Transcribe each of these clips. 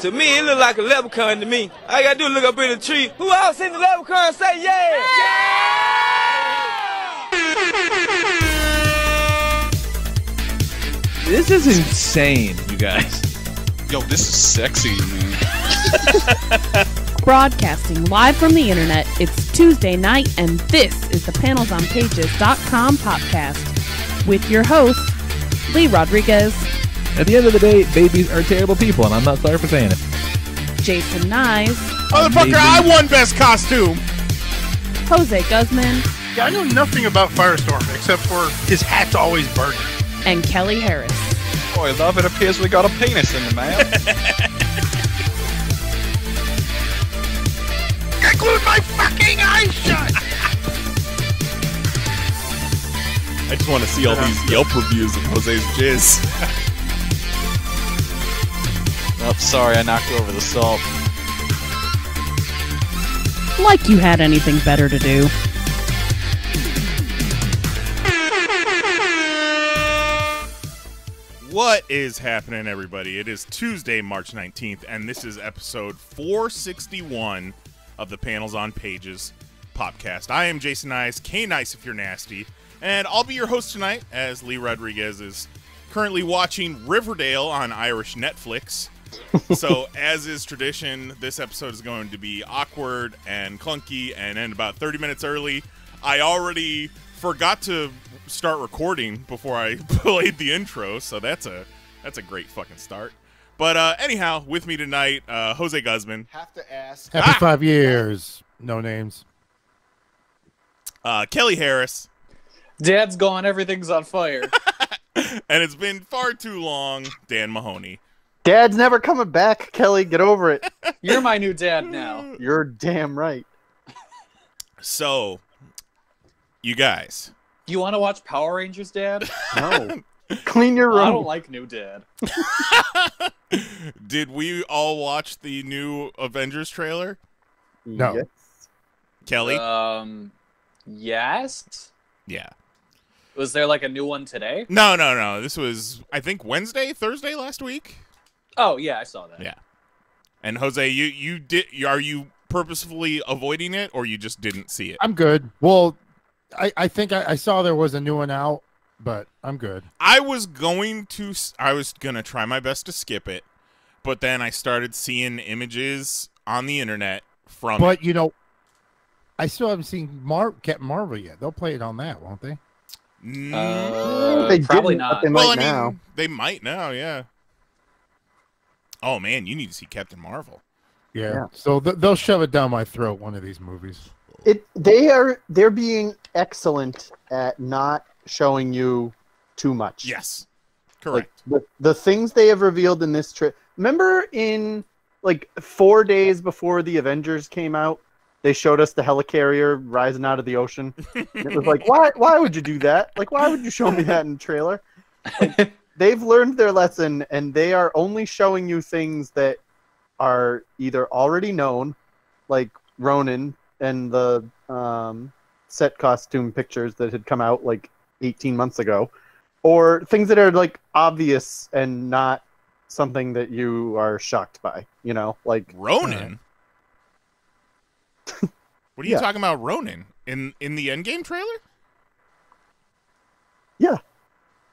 To me, it look like a leprechaun to me. All I gotta do is look up in the tree. Who else seen the leprechaun and say yeah? Yeah! This is insane, you guys. Yo, this is sexy, man. Broadcasting live from the internet, it's Tuesday night, and this is the PanelsOnPages.com podcast with your host, Lee Rodriguez. At the end of the day, babies are terrible people, and I'm not sorry for saying it. Jason Knize. Motherfucker, I won best costume. Jose Guzman. Yeah, I know nothing about Firestorm except for his hat's always burning. And Kelly Harris. Boy, love, it appears we got a penis in the mail. I glued my fucking eyes shut! I just want to see all these Yelp reviews of Jose's jizz. Oh, sorry, I knocked over the salt. Like you had anything better to do. What is happening, everybody? It is Tuesday, March 19th, and this is episode 461 of the Panels on Pages podcast. I am Jason Knize, Knize if you're nasty, and I'll be your host tonight as Lee Rodriguez is currently watching Riverdale on Irish Netflix. So, as is tradition, this episode is going to be awkward and clunky and end about 30 minutes early. I already forgot to start recording before I played the intro, so that's a great fucking start. But anyhow, with me tonight, Jose Guzman. Have to ask. Happy 5 years. No names. Kelly Harris. Dad's gone, everything's on fire. And it's been far too long, Dan Mahoney. Dad's never coming back, Kelly. Get over it. You're my new dad now. You're damn right. So, you guys. You want to watch Power Rangers, Dad? No. Clean your room. I don't like new dad. Did we all watch the new Avengers trailer? No. Yes. Kelly? Yes? Yeah. Was there like a new one today? No. This was, I think, Thursday last week? Oh, yeah, I saw that. Yeah. And Jose, you did. Are you purposefully avoiding it, or you just didn't see it? I'm good. Well, I think I saw there was a new one out, but I'm good. I was gonna try my best to skip it, but then I started seeing images on the internet from it. But, you know, I still haven't seen Captain Marvel yet. They'll play it on that, won't they? They probably didn't, not. but they Well, might now. they might now, yeah. Oh, man, you need to see Captain Marvel. Yeah. So they'll shove it down my throat, one of these movies. They're being excellent at not showing you too much. Yes. Correct. Like, the things they have revealed in this trip. Remember in like 4 days before the Avengers came out, they showed us the helicarrier rising out of the ocean. And it was like, why would you do that? Like, why would you show me that in the trailer? Like, they've learned their lesson, and they are only showing you things that are either already known, like Ronin and the set costume pictures that had come out like 18 months ago, or things that are like obvious and not something that you are shocked by, you know, like Ronin? What are you Yeah. talking about, Ronin? In the Endgame trailer? Yeah.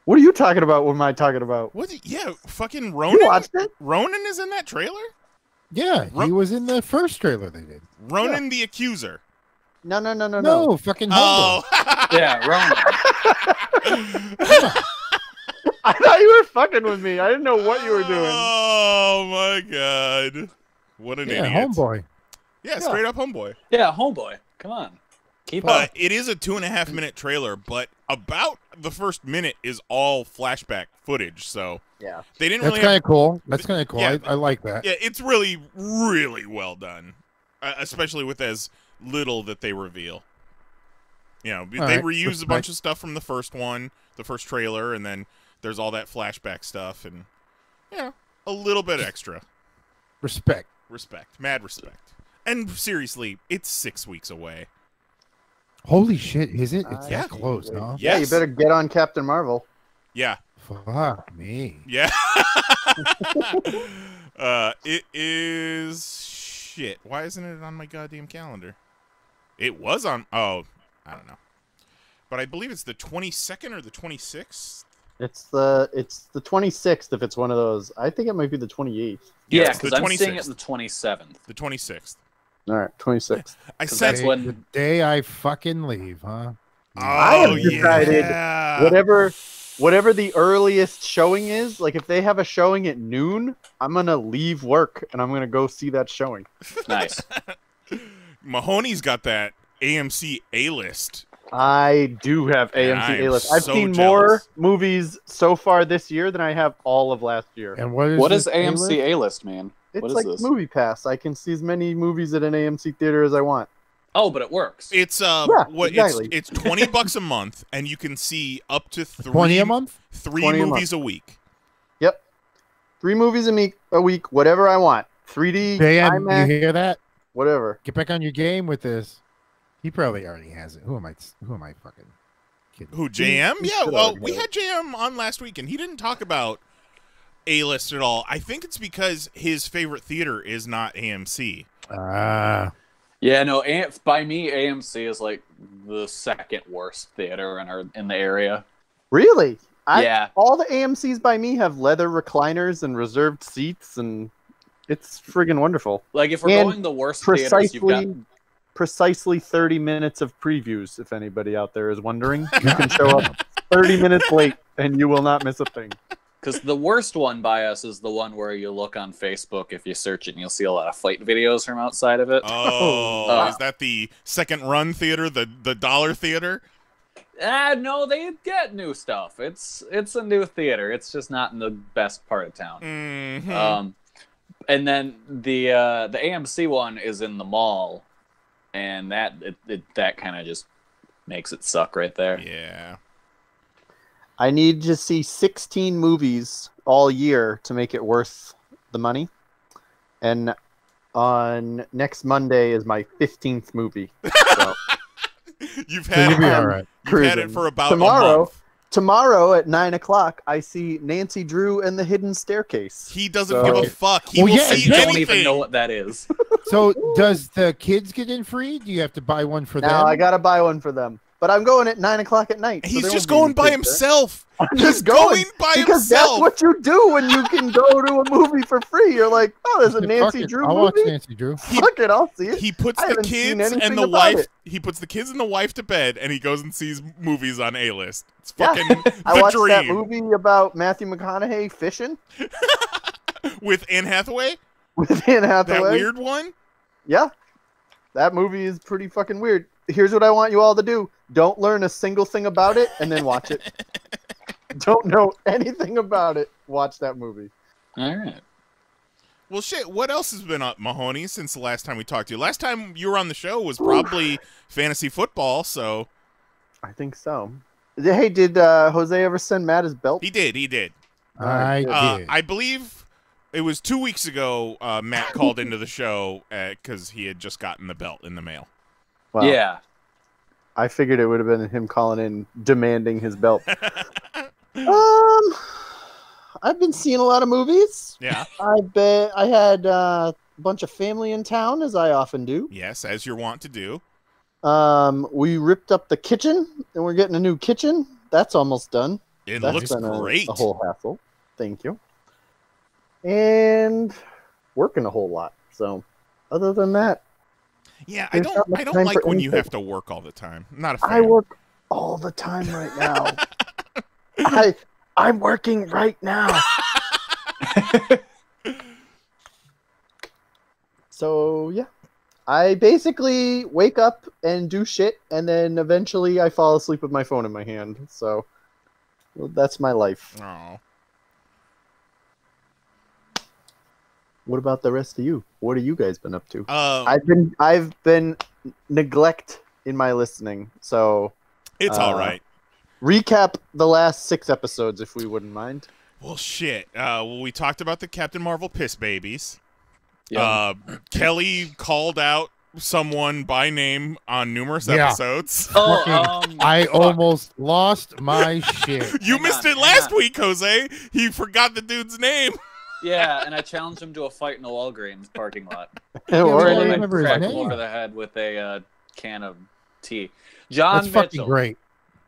What are you talking about? What am I talking about? Yeah, fucking Ronin. You watched it? Ronin is in that trailer? Yeah, he was in the first trailer they did. Ronin the Accuser. No. No, fucking Oh. Yeah, Ronan. I thought you were fucking with me. I didn't know what you were doing. Oh, my God. What an yeah, idiot. homeboy. Yeah, straight up homeboy. Yeah, homeboy. Come on. Keep up. It is a 2.5 minute trailer, but about the first minute is all flashback footage, so Yeah. they didn't That's really kind have... of cool. That's kind of cool. Yeah. I like that. Yeah, it's really, really well done, especially with as little that they reveal. You know, they right. reuse a bunch of stuff from the first one, the first trailer, and then there's all that flashback stuff, and, you know, a little bit extra. Respect. Mad respect. And seriously, it's 6 weeks away. Holy shit, is it? It's Yeah. that close, huh? Yes. Yeah, you better get on Captain Marvel. Yeah. Fuck me. Yeah. It is shit. Why isn't it on my goddamn calendar? It was on. Oh, I don't know. But I believe it's the 22nd or the 26th. It's the 26th if it's one of those. I think it might be the 28th. Yeah, it's the because I'm seeing 26th. it the 27th. The 26th. All right, 26th. I 'Cause said that's when The day I fucking leave, huh? I have decided yeah. whatever the earliest showing is, like if they have a showing at noon, I'm gonna leave work and I'm gonna go see that showing. nice. Mahoney's got that AMC A-list. I do have And I AMC am A-list. I've so seen jealous. more movies so far this year than I have all of last year. And what is What is this AMC A-list? A-list, man? It's What is like this? Movie Pass. I can see as many movies at an AMC theater as I want. Oh, but it works. It's exactly. it's $20 a month, and you can see up to 20 a month? 3 20 a movies a week. Yep. 3 movies a week, whatever I want. 3D, JM, IMAX, you hear that? whatever. Get back on your game with this. He probably already has it. Who am I fucking kidding? Who, JM? He Yeah, should well, already we have had JM on last week, and he didn't talk about A-list at all. I think it's because his favorite theater is not AMC. Ah. Yeah, no. By me, AMC is like the second worst theater in the area. Really? Yeah. All the AMCs by me have leather recliners and reserved seats, and it's friggin' wonderful. Like if we're And going the worst theaters, you've got Precisely 30 minutes of previews, if anybody out there is wondering. You can show up 30 minutes late, and you will not miss a thing. because the worst one by us is the one where you look on Facebook. If you search it, and you'll see a lot of fight videos from outside of it. Oh, is that the second run theater, the dollar theater? No, they get new stuff. It's a new theater. It's just not in the best part of town. Mm-hmm. And then the AMC one is in the mall, and that kind of just makes it suck right there. Yeah. I need to see 16 movies all year to make it worth the money. And on next Monday is my 15th movie. So You've So you'll be had all right. it for about tomorrow. a month. Tomorrow at 9 o'clock, I see Nancy Drew and the Hidden Staircase. He doesn't So- give a fuck. He Well, will yeah, see yeah. I don't anything. even know what that is. So does the kids get in free? Do you have to buy one for them? Now I gotta buy one for them. But I'm going at 9 o'clock at night. so He's there just won't be going any by kids there. himself. I'm He's just going by because himself. that's what you do when you can go to a movie for free. You're like, oh, there's a Fuck Nancy it, Drew I'll watch movie. Nancy Drew. Fuck it, I'll see it. He puts I the haven't seen kids anything and the about wife. it. He puts the kids and the wife to bed, and he goes and sees movies on A-list. It's Yeah. fucking I the watched that dream. movie about Matthew McConaughey fishing With Anne Hathaway, with Anne Hathaway. that weird one. Yeah, that movie is pretty fucking weird. Here's what I want you all to do: don't learn a single thing about it, and then watch it. Don't know anything about it. Watch that movie. All right. Well, shit. What else has been up, Mahoney, since the last time we talked to you? Last time you were on the show was probably fantasy football. So I think so. Hey, did Jose ever send Matt his belt? he did. He did. I did. I believe it was 2 weeks ago. Matt called into the show because he had just gotten the belt in the mail. Wow. Yeah. I figured it would have been him calling in demanding his belt. I've been seeing a lot of movies. Yeah. I had a bunch of family in town, as I often do. Yes, as you're wont to do. We ripped up the kitchen, and we're getting a new kitchen. That's almost done. It That's looks been great. a whole hassle. Thank you. And working a whole lot. So, other than that, Yeah, I There's not much don't time like for when you anything. have to work all the time. I'm not a fan. I work all the time right now. I'm working right now. So yeah, I basically wake up and do shit, and then eventually I fall asleep with my phone in my hand. So well, that's my life. Oh. What about the rest of you? What have you guys been up to? I've I've been neglect in my listening. So it's all right. recap the last 6 episodes if we wouldn't mind. Well, shit. Well, we talked about the Captain Marvel piss babies. Yeah. Kelly called out someone by name on numerous Yeah. episodes. I almost lost my shit. You Hang missed on, it hang last on. week, Jose. He forgot the dude's name. Yeah, and I challenged him to a fight in a Walgreens parking lot. Or I And I remember his cracked him name. over the head with a can of tea. John That's Mitchell. fucking great.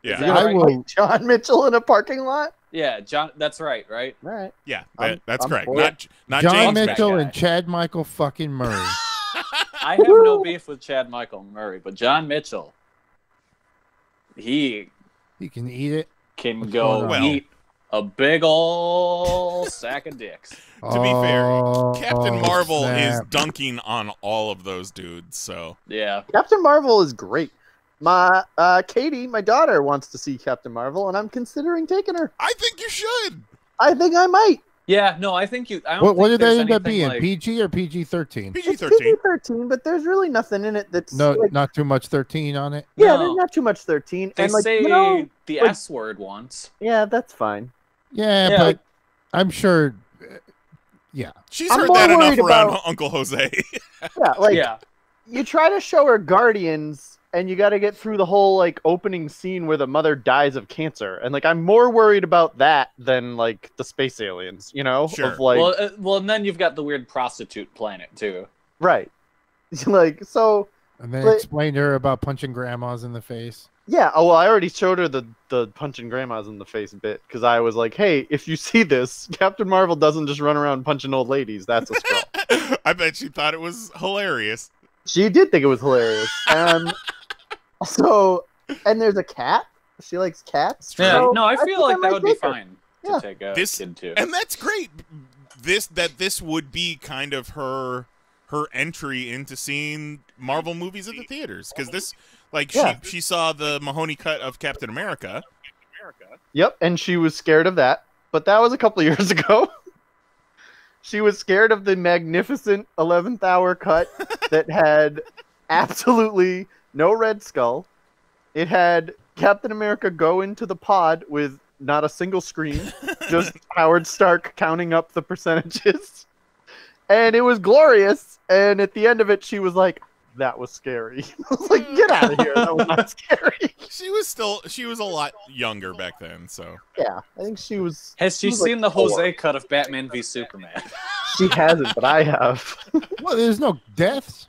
Yeah, Is that I right? will. John Mitchell in a parking lot. Yeah, John. That's right. Right. All right. yeah, I'm that's correct. for it. Not John James Mitchell guy. and Chad Michael fucking Murray. I have no beef with Chad Michael Murray, but John Mitchell, he He can eat it. can What's go going on? eat a big ol' sack of dicks. To be fair, Captain Oh, Marvel is snap. dunking on all of those dudes. So Yeah. Captain Marvel is great. My Katie, my daughter, wants to see Captain Marvel, and I'm considering taking her. I think you should. I think I might. Yeah. No, I think you. I don't What think did there's they end up anything being? like- PG or PG-13? PG It's 13. PG-13, but there's really nothing in it that's No, like, not too much 13 on it. yeah, No. there's not too much 13. They and like, say you know, the like- S word once. yeah, that's fine. Yeah, Yeah. but I'm sure. Yeah. She's I'm heard more that enough worried around about- Uncle Jose. Yeah, like Yeah. you try to show her Guardians, and you got to get through the whole like opening scene where the mother dies of cancer, and like I'm more worried about that than like the space aliens, you know? Sure. Of, like, Well, and then you've got the weird prostitute planet too. right, like so. And then But- explain to her about punching grandmas in the face. Yeah, oh well, I already showed her the punching grandmas in the face bit because I was like, hey, if you see this, Captain Marvel doesn't just run around punching old ladies. That's a scroll. I bet she thought it was hilarious. She did think it was hilarious. So, and there's a cat. She likes cats. Yeah. So No, I feel think like that might would be take her. fine Yeah. to take a This- kid to. And that's great. This would be kind of her entry into seeing Marvel movies at the theaters, because this, like, Yeah. she saw the Mahoney cut of Captain America. Yep, and she was scared of that, but that was a couple of years ago. She was scared of the magnificent 11th hour cut that had absolutely no Red Skull. It had Captain America go into the pod with not a single scream, just Howard Stark counting up the percentages. And it was glorious, and at the end of it, she was like, that was scary. I was like, get out of here, that was not scary. She was a lot younger back then, so. Yeah, I think she was... Has she was like seen the 4. Jose cut of Batman v Superman? She hasn't, but I have. Well, there's no deaths.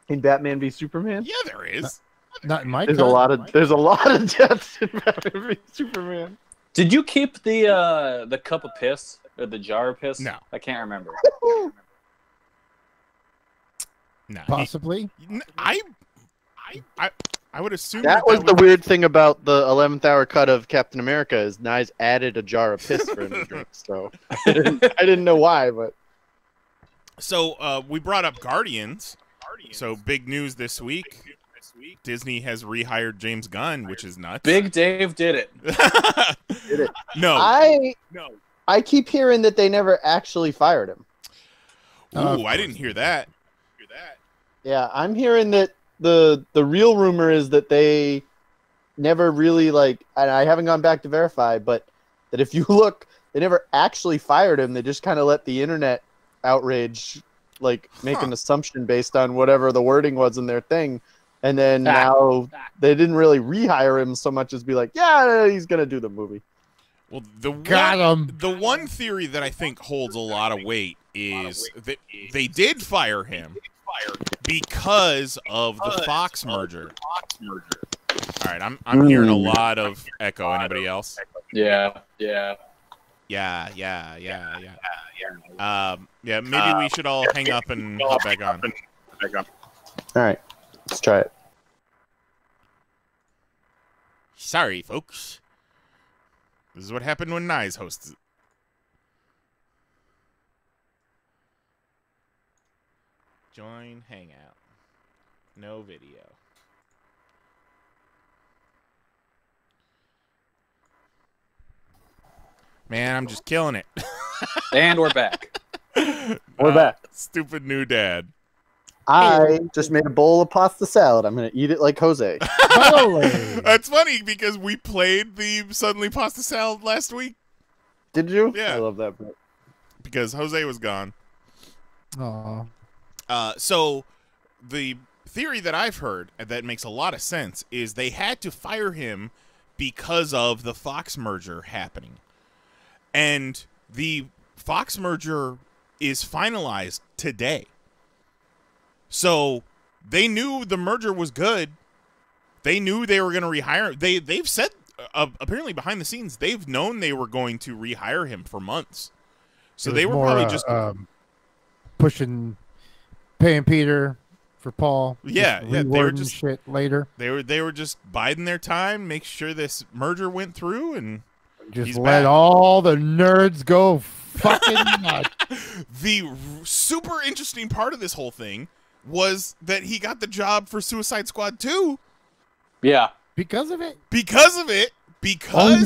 In Batman v Superman? Yeah, there is. Not in my There's cut. a lot of deaths in Batman v Superman. Did you keep the cup of piss or the jar of piss? No. I can't remember. No, Possibly. I would assume That was the weird thing about the 11th hour cut of Captain America is Knize added a jar of piss for him to drink. So I didn't know why, but So we brought up Guardians. So big news this week. Disney has rehired James Gunn, which is nuts. Big Dave did it. did it. No. I keep hearing that they never actually fired him. Ooh, I didn't hear that. Yeah, I'm hearing that the real rumor is that they never really and I haven't gone back to verify, but that if you look, they never actually fired him. They just kind of let the internet outrage make an assumption based on whatever the wording was in their thing. And then now they didn't really rehire him so much as be like, yeah, he's going to do the movie. Well, Got him. The one theory that I think holds a lot of weight is that they did fire him because of the Fox merger. All right, I'm hearing a lot of echo. Anybody else? Yeah. Yeah. Maybe we should all hang up and hop back on. All right, let's try it. Sorry, folks. This is what happened when Knize hosts it. Join Hangout. No video. Man, I'm just killing it. And we're back. We're back. Stupid new dad. I just made a bowl of pasta salad. I'm going to eat it like Jose. That's funny because we played the Suddenly Pasta Salad last week. Did you? Yeah. I love that bit. Because Jose was gone. Aw. So the theory that I've heard that makes a lot of sense is they had to fire him because of the Fox merger happening. And the Fox merger is finalized today. So they knew the merger was good. They knew they were going to rehire. They've said apparently behind the scenes they've known they were going to rehire him for months. So they were probably just pushing, paying Peter for Paul. Yeah, they were just shit later. They were just biding their time, make sure this merger went through, and just let all the nerds go fucking nuts. The super interesting part of this whole thing was that he got the job for Suicide Squad 2. Yeah. Because of it? Because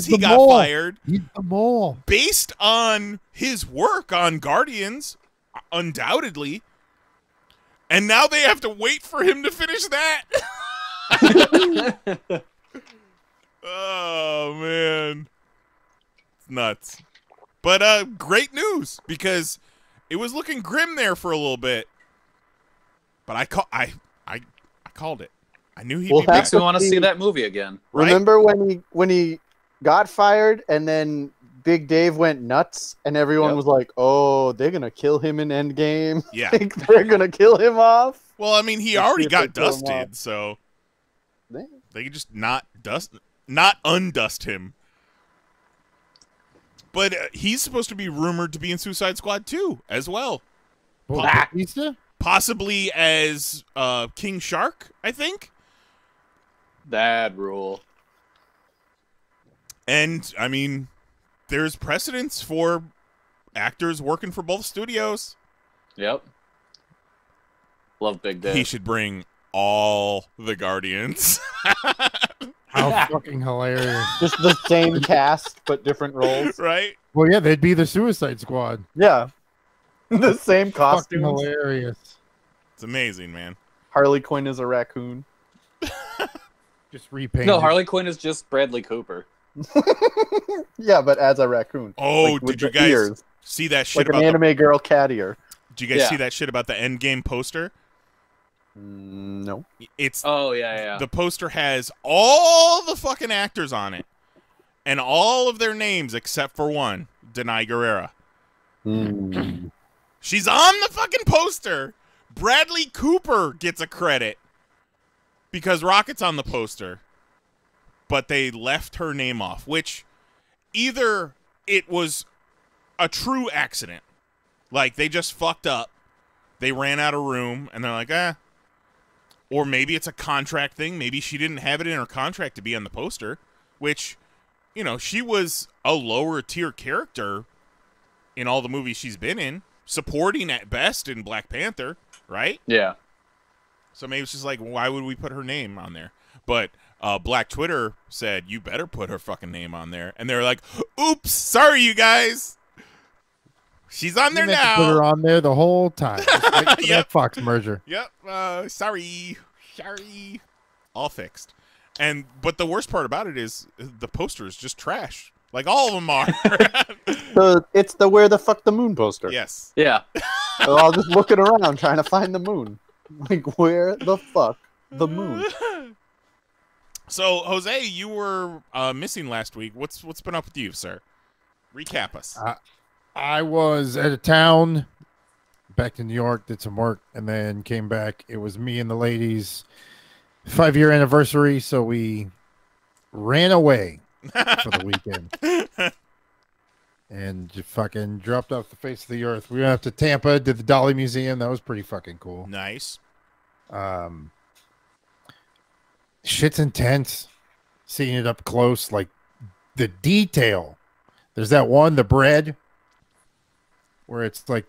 he got fired. He's the mole. Based on his work on Guardians, undoubtedly. And now they have to wait for him to finish that. Oh, man. It's nuts. But great news, because it was looking grim there for a little bit. But I called it. I knew he'd be back. Makes me want to see that movie again. Right? Remember when he got fired and then Big Dave went nuts and everyone was like, "Oh, they're gonna kill him in Endgame." Yeah, like they're gonna kill him off. Well, I mean, he already got dusted, so they could just not undust him. But he's supposed to be rumored to be in Suicide Squad 2 as well. Possibly as King Shark, I think. Bad rule. And, I mean, there's precedence for actors working for both studios. Yep. Love Big Dave. He should bring all the Guardians. How fucking hilarious. Just the same cast, but different roles. Right? Well, yeah, they'd be the Suicide Squad. Yeah. The same costumes. Fucking hilarious. It's amazing, man. Harley Quinn is a raccoon. Just repainted. No, Harley Quinn is just Bradley Cooper. Yeah, but as a raccoon. Oh, like, did you guys see that shit like about an anime girl cat ear? Did you guys see that shit about the Endgame poster? No. It's yeah. The poster has all the fucking actors on it, and all of their names except for one, Denai Guerrera. She's on the fucking poster. Bradley Cooper gets a credit because Rocket's on the poster, but they left her name off, which either it was a true accident, like they just fucked up, they ran out of room, and they're like, or maybe it's a contract thing. Maybe she didn't have it in her contract to be on the poster, which, you know, she was a lower tier character in all the movies she's been in, supporting at best in Black Panther, right? Yeah. So maybe it's just like, why would we put her name on there? But Black Twitter said, you better put her fucking name on there. And they were like, oops, sorry, you guys. She's on there now. Put her on there the whole time. That Fox merger. Yep. Sorry. All fixed. But the worst part about it is the poster is just trash. Like all of them are. It's the where the fuck the moon poster. Yes. Yeah. They're all just looking around trying to find the moon. Like, where the fuck the moon? So, Jose, you were missing last week. What's been up with you, sir? Recap us. I was at a town, back to New York, did some work, and then came back. It was me and the ladies' 5-year anniversary, so we ran away for the weekend. And just fucking dropped off the face of the earth. We went up to Tampa, did the Dolly Museum. That was pretty fucking cool. Nice. Shit's intense. Seeing it up close, like the detail. There's that one, the bread, where it's like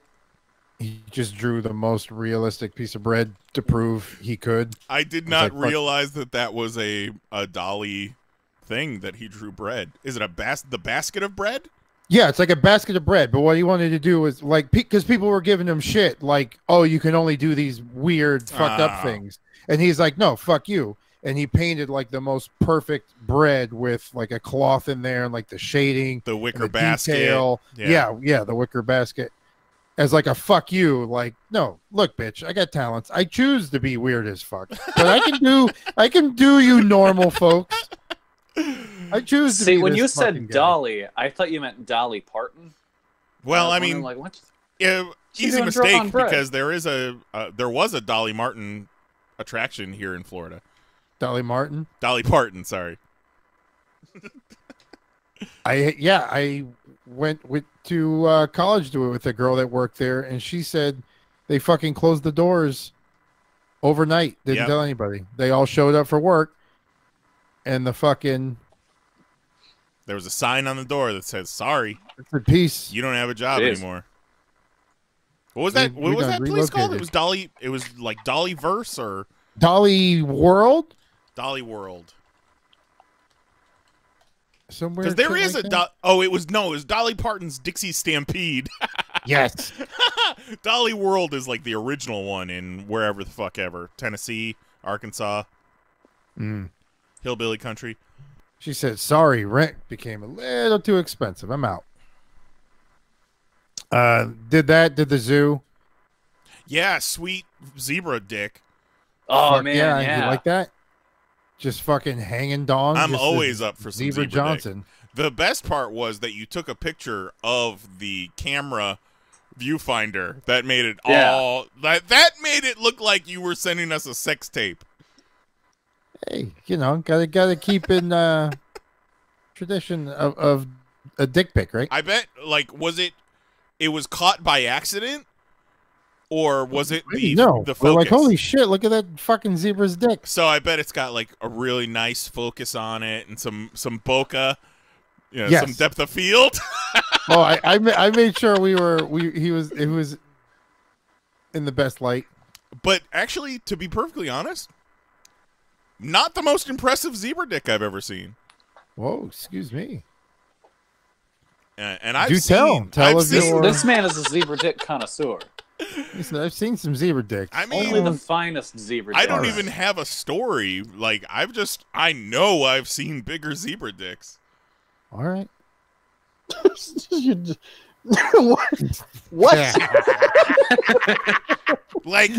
he just drew the most realistic piece of bread to prove he could. I did not realize that was a Dolly thing that he drew bread. Is it the basket of bread? Yeah, it's like a basket of bread. But what he wanted to do was like, because people were giving him shit, like, oh, you can only do these weird, fucked up things. And he's like, no, fuck you. And he painted like the most perfect bread with like a cloth in there and like the shading, the wicker basket. Detail. Yeah, the wicker basket. As like a fuck you, like, no, look, bitch, I got talents. I choose to be weird as fuck, but I can do you normal folks. I choose to See, be when this you fucking said guy. Dolly, I thought you meant Dolly Parton. Well, I was mean, wondering, like, what? easy doing mistake drawn bread. because there was a Dolly Martin attraction here in Florida. Dolly Martin. Dolly Parton, sorry. I went to college with a girl that worked there, and she said they fucking closed the doors overnight. Didn't tell anybody. They all showed up for work, and there was a sign on the door that says, "Sorry, it's a piece. You don't have a job anymore." What was that? What was that place called? It was Dolly. It was like Dollyverse or Dolly World. Dolly World. Somewhere because there is like it was Dolly Parton's Dixie Stampede. Yes. Dolly World is like the original one in wherever the fuck ever. Tennessee, Arkansas, hillbilly country. She said, sorry, rent became a little too expensive. I'm out. Did the zoo. Yeah, sweet zebra dick. Oh, man, yeah. You like that? Just fucking hanging dong. I'm always up for some zebra Johnson. Dick. The best part was that you took a picture of the camera viewfinder that made it all that made it look like you were sending us a sex tape. Hey, gotta keep in tradition of a dick pic, right? I bet, it was caught by accident, or was it the focus? We're like, holy shit, look at that fucking zebra's dick. So I bet it's got like a really nice focus on it and some bokeh, some depth of field. Oh, I made sure it was in the best light. But actually, to be perfectly honest, not the most impressive zebra dick I've ever seen. Whoa, excuse me. And I've Do seen, tell I've of seen, your... This man is a zebra dick connoisseur. Listen, I've seen some zebra dicks. I mean, only the finest zebra dicks. I don't even have a story. Like, I know I've seen bigger zebra dicks. All right. What? Like,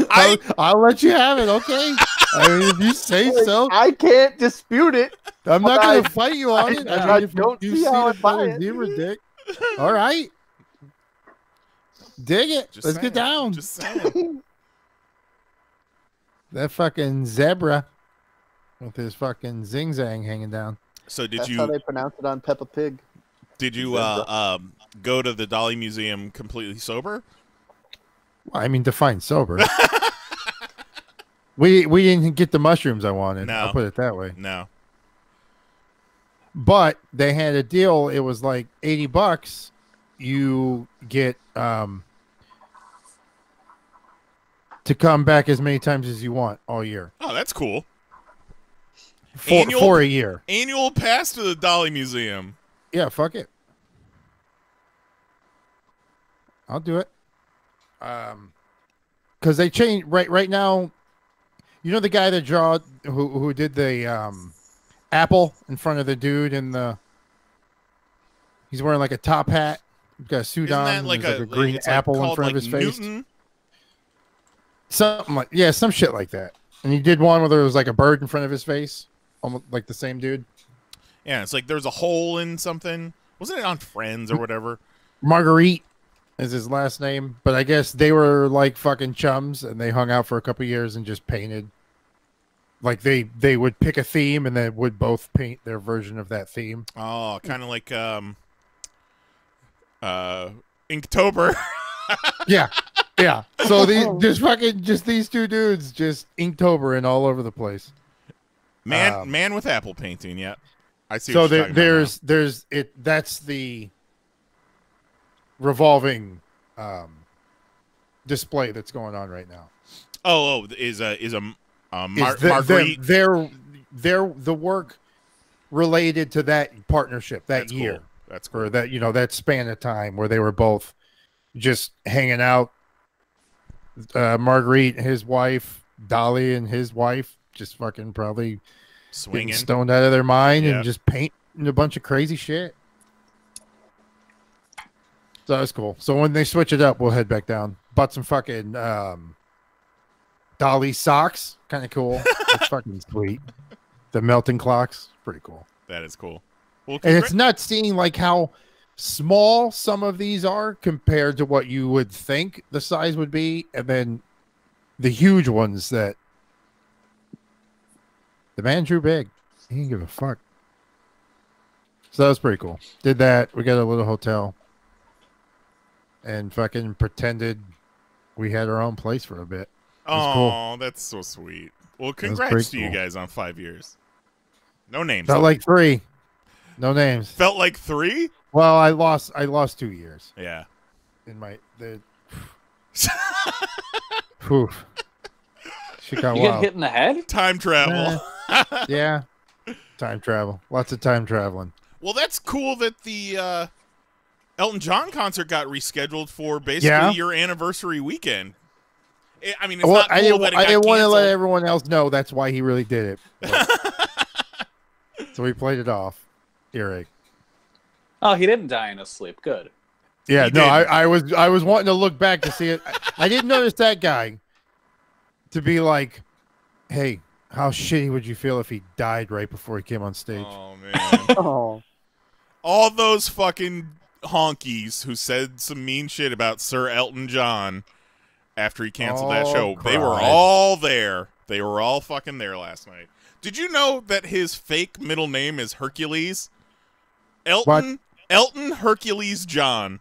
I'll let you have it, okay? I mean, if you say so. I can't dispute it. I'm not going to fight you on it. I if don't you see how I'd buy it. Zebra dick. All right. Dig it. Just Let's saying, get down. Just saying. That fucking zebra with his fucking zing-zang hanging down. So That's how they pronounce it on Peppa Pig. Did you go to the Dolly Museum completely sober? Well, I mean, define sober. we didn't get the mushrooms I wanted. No. I'll put it that way. No. But they had a deal. It was like $80. You get to come back as many times as you want all year. Oh, that's cool. For a year. Annual pass to the Dolly Museum. Yeah, fuck it. I'll do it. Because they changed right now. You know the guy that who did the apple in front of the dude in the. He's wearing like a top hat. He's got a suit Isn't on. that like a green apple in front of his face. Something like some shit like that. And he did one where there was like a bird in front of his face, almost like the same dude. Yeah, it's like there's a hole in something. Wasn't it on Friends or whatever? Marguerite is his last name, but I guess they were like fucking chums, and they hung out for a couple years and just painted. Like they would pick a theme, and then would both paint their version of that theme. Oh, kind of like Inktober. Yeah. So these two dudes just Inktober and all over the place. Man with apple painting. Yeah, I see. So what you're talking about. That's the revolving display that's going on right now. Is Marguerite the work related to that partnership that year. Cool. That's cool. Or that span of time where they were both just hanging out. Marguerite, his wife, Dolly, and his wife just fucking probably swinging, stoned out of their mind, and just painting a bunch of crazy shit. So that's cool. So when they switch it up, we'll head back down. Bought some fucking Dolly socks, kind of cool. It's fucking sweet. The melting clocks, pretty cool. That is cool. Well, and it's nuts seeing like how small some of these are compared to what you would think the size would be, and then the huge ones that the man drew big. He didn't give a fuck. So that was pretty cool. Did that. We got a little hotel and fucking pretended we had our own place for a bit. Oh, cool. That's so sweet. Well, congrats to you guys on 5 years. No names. Felt like 3. No names. Felt like 3? Well, I lost 2 years. Yeah. In my Oof. She got You wild. get hit in the head? Time travel. Yeah. Time travel. Lots of time traveling. Well, that's cool that the Elton John concert got rescheduled for basically your anniversary weekend. I mean, it's not cool that it got I didn't want to let canceled. everyone else know that's why he really did it. So we played it off. Earache. Oh, he didn't die in his sleep. Good. Yeah, He no, did. I was wanting to look back to see it. I didn't notice that guy to be like, hey, how shitty would you feel if he died right before he came on stage? Oh, man. Oh. All those fucking honkies who said some mean shit about Sir Elton John after he canceled that show, they were all there. They were all fucking there last night. Did you know that his fake middle name is Hercules? Elton Hercules John.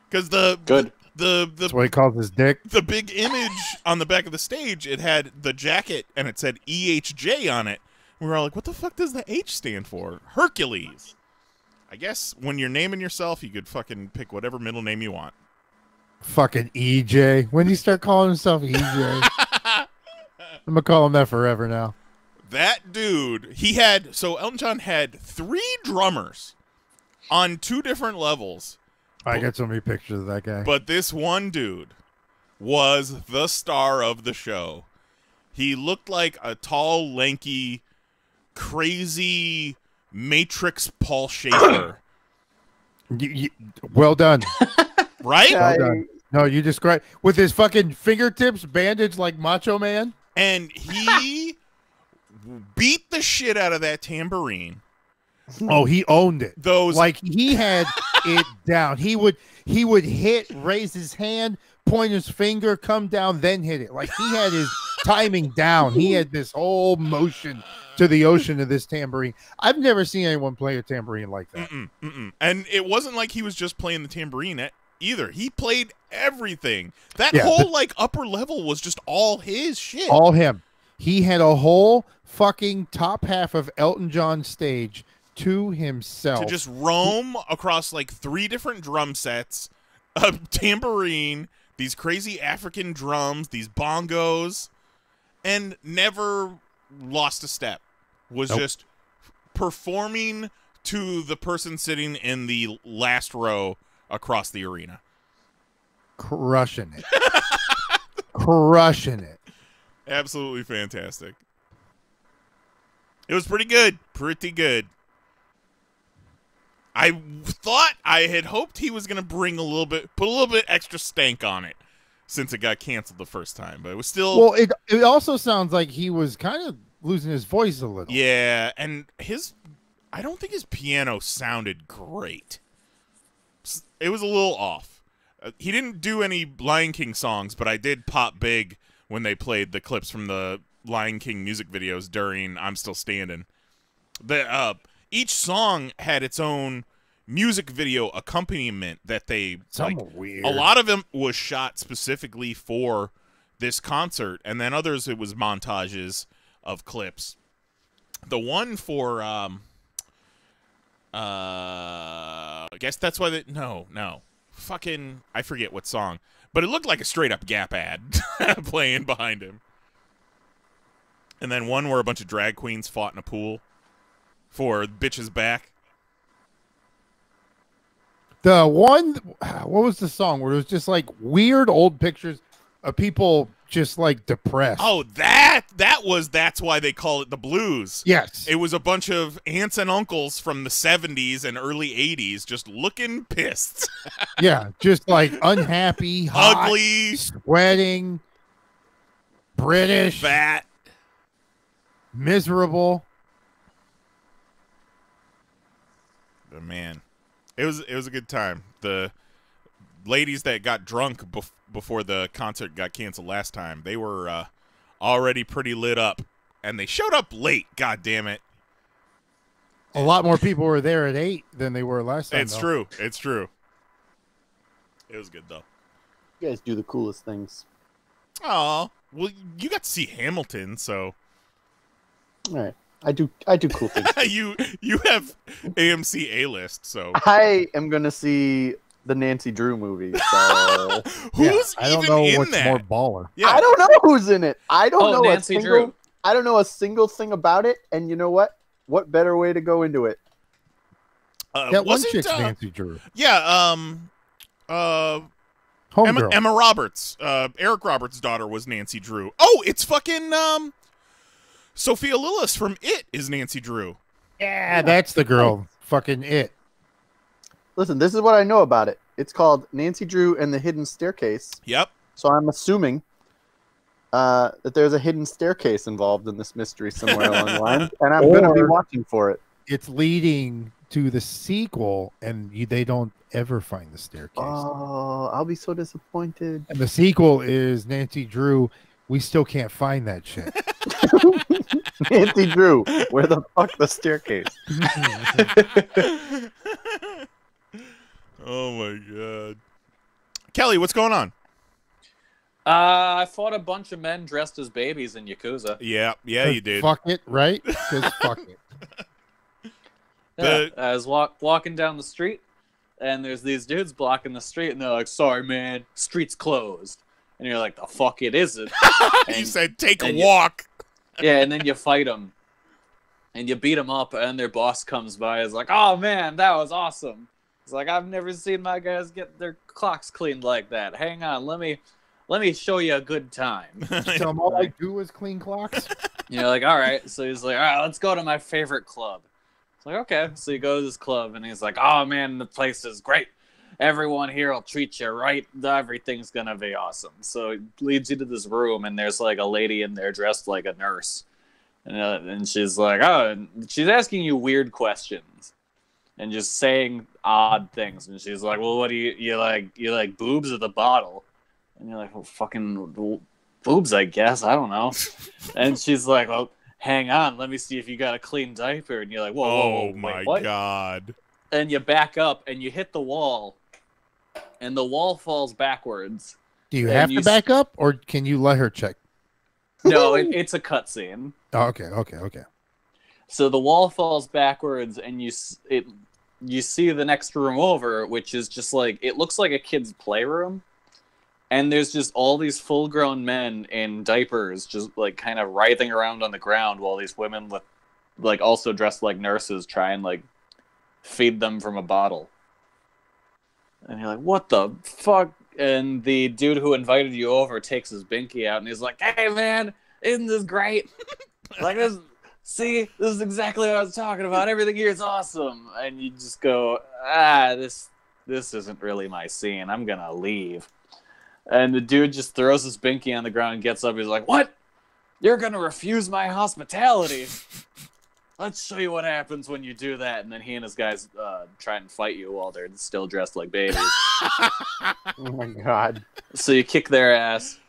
Because that's what he calls his dick. the big image on the back of the stage, it had the jacket and it said EHJ on it. We were all like, what the fuck does the H stand for? Hercules. I guess when you're naming yourself, you could fucking pick whatever middle name you want. Fucking EJ. When did he start calling himself EJ? I'm gonna call him that forever now. That dude, Elton John had 3 drummers on 2 different levels. I got so many pictures of that guy. But this one dude was the star of the show. He looked like a tall, lanky, crazy Matrix Paul Schaefer. Well done. Right? Well done. No, you described with his fucking fingertips bandaged like Macho Man. And he beat the shit out of that tambourine. Oh, he owned it. Those like he had it down. He would hit, raise his hand, point his finger, come down, then hit it. Like he had his timing down. He had this whole motion to the ocean of this tambourine. I've never seen anyone play a tambourine like that. And it wasn't like he was just playing the tambourine either. He played everything. That whole like upper level was just all his shit. All him. He had a whole fucking top half of Elton John stage to himself. To just roam across like 3 different drum sets, a tambourine, these crazy African drums, these bongos, and never lost a step. Was just performing to the person sitting in the last row across the arena. Crushing it. Crushing it. Absolutely fantastic. It was pretty good. Pretty good. I had hoped he was going to put a little bit extra stank on it since it got canceled the first time, but it was still. Well, it also sounds like he was kind of losing his voice a little. Yeah, and I don't think his piano sounded great. It was a little off. He didn't do any Lion King songs, but I did pop big when they played the clips from the Lion King music videos during I'm Still Standing. Each song had its own music video accompaniment that they weird. A lot of them was shot specifically for this concert, and then others it was montages of clips. The one for I guess that's why fucking I forget what song, but it looked like a straight up Gap ad playing behind him. And then one where a bunch of drag queens fought in a pool for Bitch's Back. The one, what was the song where it was just like weird old pictures of people just like depressed? Oh, that's why they call it the blues. Yes. It was a bunch of aunts and uncles from the 70s and early 80s just looking pissed. Yeah, just like unhappy, hot, ugly, sweating, British, fat, miserable. But man, It was a good time. The ladies that got drunk before the concert got canceled last time, they were already pretty lit up, and they showed up late. God damn it! A lot more people were there at 8 than they were last time. It's true. It's true. It was good though. You guys do the coolest things. Oh, well, you got to see Hamilton, so. All right. I do cool things. you have AMC A-list, so. I am gonna see the Nancy Drew movie. So who's I don't even know in what's that? more baller. Yeah. I don't know who's in it. I don't know Nancy a single. Drew. I don't know a single thing about it. And you know what? What better way to go into it? That one wasn't, chick's Nancy Drew. Yeah. Homegirl. Emma Roberts. Eric Roberts' daughter was Nancy Drew. Oh, it's fucking Sophia Lillis from It is Nancy Drew. Yeah, that's the girl. Fucking It. Listen, this is what I know about it. It's called Nancy Drew and the Hidden Staircase. Yep. So I'm assuming that there's a hidden staircase involved in this mystery somewhere along the line, and I'm going to be watching for it. It's leading to the sequel, and they don't ever find the staircase. Oh, I'll be so disappointed. And the sequel is Nancy Drew. We still can't find that shit. Nancy Drew, where the fuck the staircase? Oh my god. Kelly, what's going on? I fought a bunch of men dressed as babies in Yakuza. Yeah, you did. Fuck it, right? Because fuck it. Yeah, I was walking down the street, and there's these dudes blocking the street, and they're like, "Sorry, man, street's closed." And you're like, "The fuck it isn't." You said, "Take a walk." Yeah, and then you fight them, and you beat them up, and their boss comes by. Is like, "Oh man, that was awesome." It's like, "I've never seen my guys get their clocks cleaned like that. Hang on, let me show you a good time." Tell them all I do is clean clocks. You're like, "All right." So he's like, "All right, let's go to my favorite club." It's like, okay. So you go to this club, and he's like, "Oh man, the place is great. Everyone here will treat you right. Everything's gonna be awesome." So it leads you to this room, and there's like a lady in there dressed like a nurse, and she's like, "Oh," and she's asking you weird questions, and just saying odd things. And she's like, "Well, what do you like? You like boobs or the bottle?" And you're like, "Well, fucking boobs, I guess. I don't know." And she's like, "Well, hang on, let me see if you got a clean diaper." And you're like, whoa, Oh my what? god. And you back up, and you hit the wall, and the wall falls backwards. Do you have to back up, or can you let her check? No, it's a cutscene. Oh, okay. So the wall falls backwards, and you see the next room over, which is just like, it looks like a kid's playroom. And there's just all these full-grown men in diapers just, like, kind of writhing around on the ground while these women with, like, also dressed like nurses try and, like, feed them from a bottle. And you're like, what the fuck? And the dude who invited you over takes his binky out, and he's like, "Hey, man, isn't this great? Like, this is exactly what I was talking about. Everything here is awesome." And you just go, this isn't really my scene. I'm gonna leave. And the dude just throws his binky on the ground and gets up. He's like, "What? You're going to refuse my hospitality? Let's show you what happens when you do that." And then he and his guys try and fight you while they're still dressed like babies. Oh my god. So you kick their ass.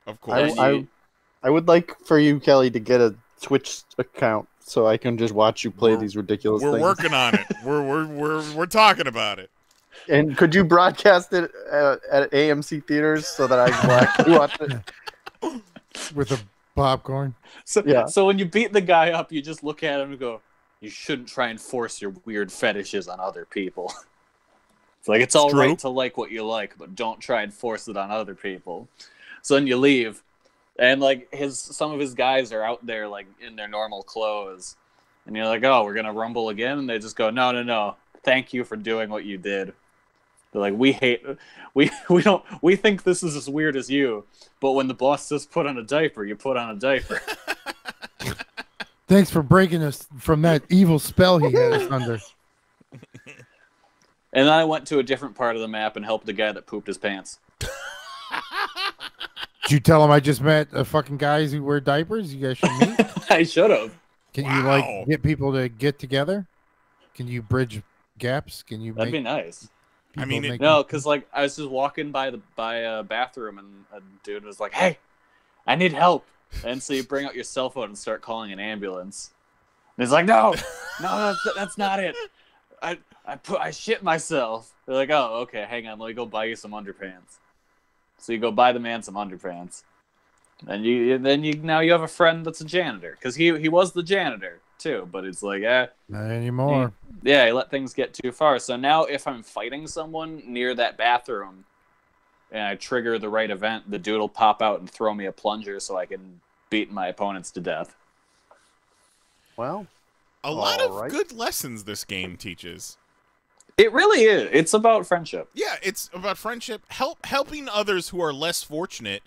Of course. I would like for you, Kelly, to get a Twitch account so I can just watch you play these ridiculous things. We're working on it. We're talking about it. And could you broadcast it at AMC theaters so that I can actually watch it? With a popcorn. So when you beat the guy up, you just look at him and go, "You shouldn't try and force your weird fetishes on other people." It's like, it's all right to like what you like, but don't try and force it on other people. So then you leave, and like some of his guys are out there like in their normal clothes, and you're like, "Oh, we're gonna rumble again?" And they just go, No. Thank you for doing what you did." They're like, we think this is as weird as you, but when the boss says put on a diaper, you put on a diaper. Thanks for breaking us from that evil spell he had us under. And then I went to a different part of the map and helped a guy that pooped his pants. Did you tell him I just met a fucking guys who wear diapers? You guys should meet. I should have. Can you like get people to get together? Can you bridge gaps? Can you That'd make be nice. I mean, make No, because like I was just walking by a bathroom and a dude was like, "Hey, I need help," and so you bring out your cell phone and start calling an ambulance. And he's like, "No, that's not it. I shit myself." They're like, "Oh, okay, hang on, let me go buy you some underpants." So you go buy the man some underpants, and now you have a friend that's a janitor because he was the janitor too, but it's like, not anymore. he let things get too far. So now if I'm fighting someone near that bathroom and I trigger the right event, the dude will pop out and throw me a plunger so I can beat my opponents to death. Well, a lot of good lessons this game teaches. It really is. It's about friendship. Yeah, it's about friendship, helping others who are less fortunate,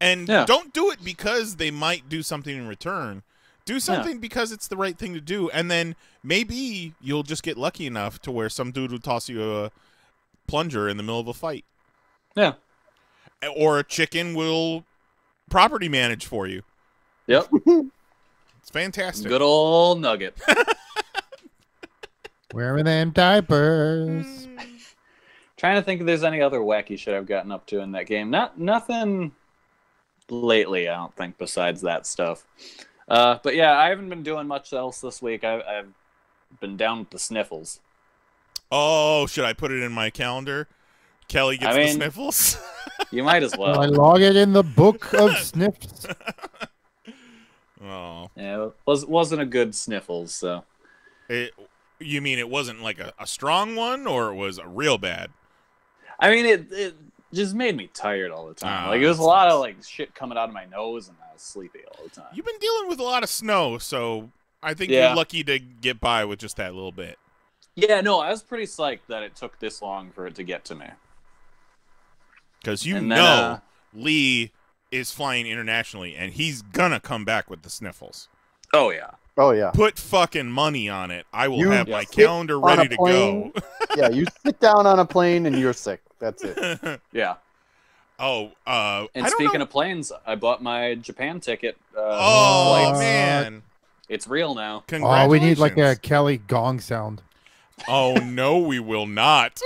and don't do it because they might do something in return. Do something because it's the right thing to do, and then maybe you'll just get lucky enough to where some dude will toss you a plunger in the middle of a fight. Yeah. Or a chicken will property manage for you. Yep. It's fantastic. Good old Nugget. Wearing them diapers. Trying to think if there's any other wacky shit I've gotten up to in that game. Nothing lately, I don't think, besides that stuff. But yeah, I haven't been doing much else this week. I've been down with the sniffles. Oh, should I put it in my calendar? Kelly gets the sniffles? You might as well. I log it in the book of sniffs. Oh. Yeah, it wasn't a good sniffles, so. You mean it wasn't like a strong one, or it was real bad? I mean, it just made me tired all the time. Like, it was a lot of, like, shit coming out of my nose, and I was sleepy all the time. You've been dealing with a lot of snow, so I think you're lucky to get by with just that little bit. Yeah, no, I was pretty psyched that it took this long for it to get to me. Because Lee is flying internationally, and he's gonna come back with the sniffles. Oh, yeah. Oh, yeah. Put fucking money on it. I will have my calendar ready to go. Yeah, you sit down on a plane and you're sick. That's it. Yeah. Oh, and speaking of planes, I bought my Japan ticket. Man. It's real now. Oh, we need like a Kelly gong sound. Oh, no, we will not.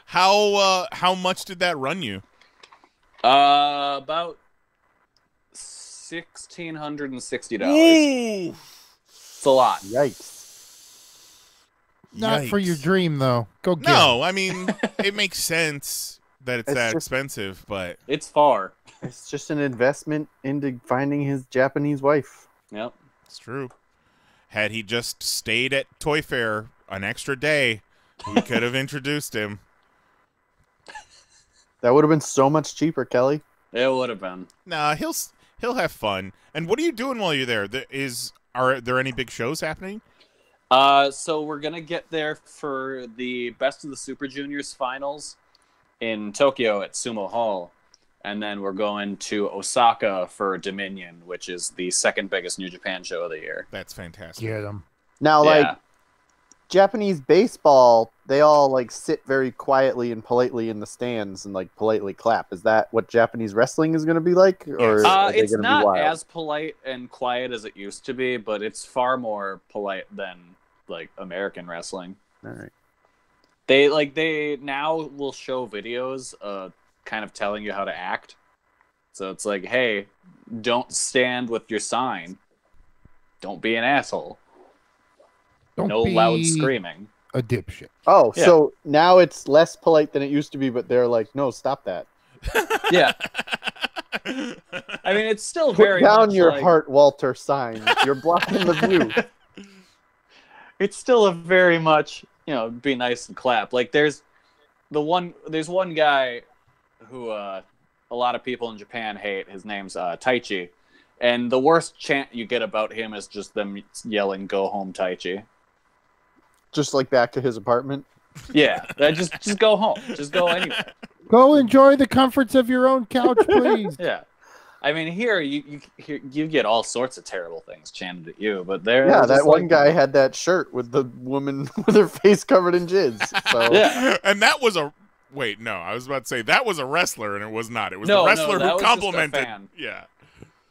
How much did that run you? About $1,660. It's a lot. Yikes. Not for your dream, though. Go get No, I mean, it makes sense that it's that expensive, but... It's far. It's just an investment into finding his Japanese wife. Yep. It's true. Had he just stayed at Toy Fair an extra day, we could have introduced him. That would have been so much cheaper, Kelly. It would have been. Nah, he'll have fun. And what are you doing while you're there? Are there any big shows happening? So we're gonna get there for the Best of the Super Juniors finals in Tokyo at Sumo Hall, and then we're going to Osaka for Dominion, which is the second biggest New Japan show of the year. That's fantastic. Get him. Now, like Japanese baseball, they all like sit very quietly and politely in the stands and like politely clap. Is that what Japanese wrestling is going to be like? Or are they it's gonna be not wild? as polite and quiet as it used to be, but it's far more polite than like American wrestling. All right. They now will show videos kind of telling you how to act. So it's like, hey, don't stand with your sign. Don't be an asshole. No loud screaming. A dipshit. Oh, so now it's less polite than it used to be, but they're like, no, stop that. Yeah. I mean, it's still Put very down much your like... Heart Walter sign. You're blocking the view. It's still a very much, be nice and clap. Like there's one guy who a lot of people in Japan hate. His name's Taichi. And the worst chant you get about him is just them yelling, "Go home, Taichi." Just like back to his apartment. Yeah, just go home. Just go anywhere. Go enjoy the comforts of your own couch, please. Yeah, I mean here you get all sorts of terrible things chanted at you, but that one guy had that shirt with the woman with her face covered in jizz. So yeah, and that was a wait. No, I was about to say that was a wrestler, and it was not. It was the wrestler that who was complimented. just a fan.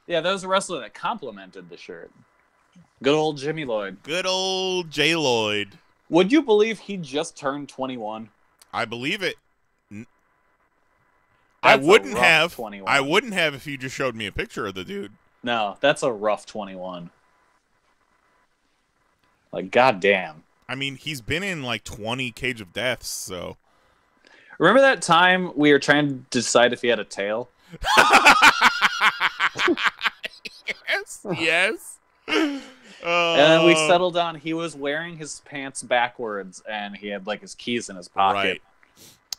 Yeah, that was a wrestler that complimented the shirt. Good old Jimmy Lloyd. Good old J. Lloyd. Would you believe he just turned 21? I believe it. That's I a wouldn't rough have. 21. I wouldn't have if you just showed me a picture of the dude. No, that's a rough 21. Like, goddamn. I mean, he's been in like 20 Cage of Deaths, so. Remember that time we were trying to decide if he had a tail? Yes. And then we settled on he was wearing his pants backwards and he had like his keys in his pocket. Right.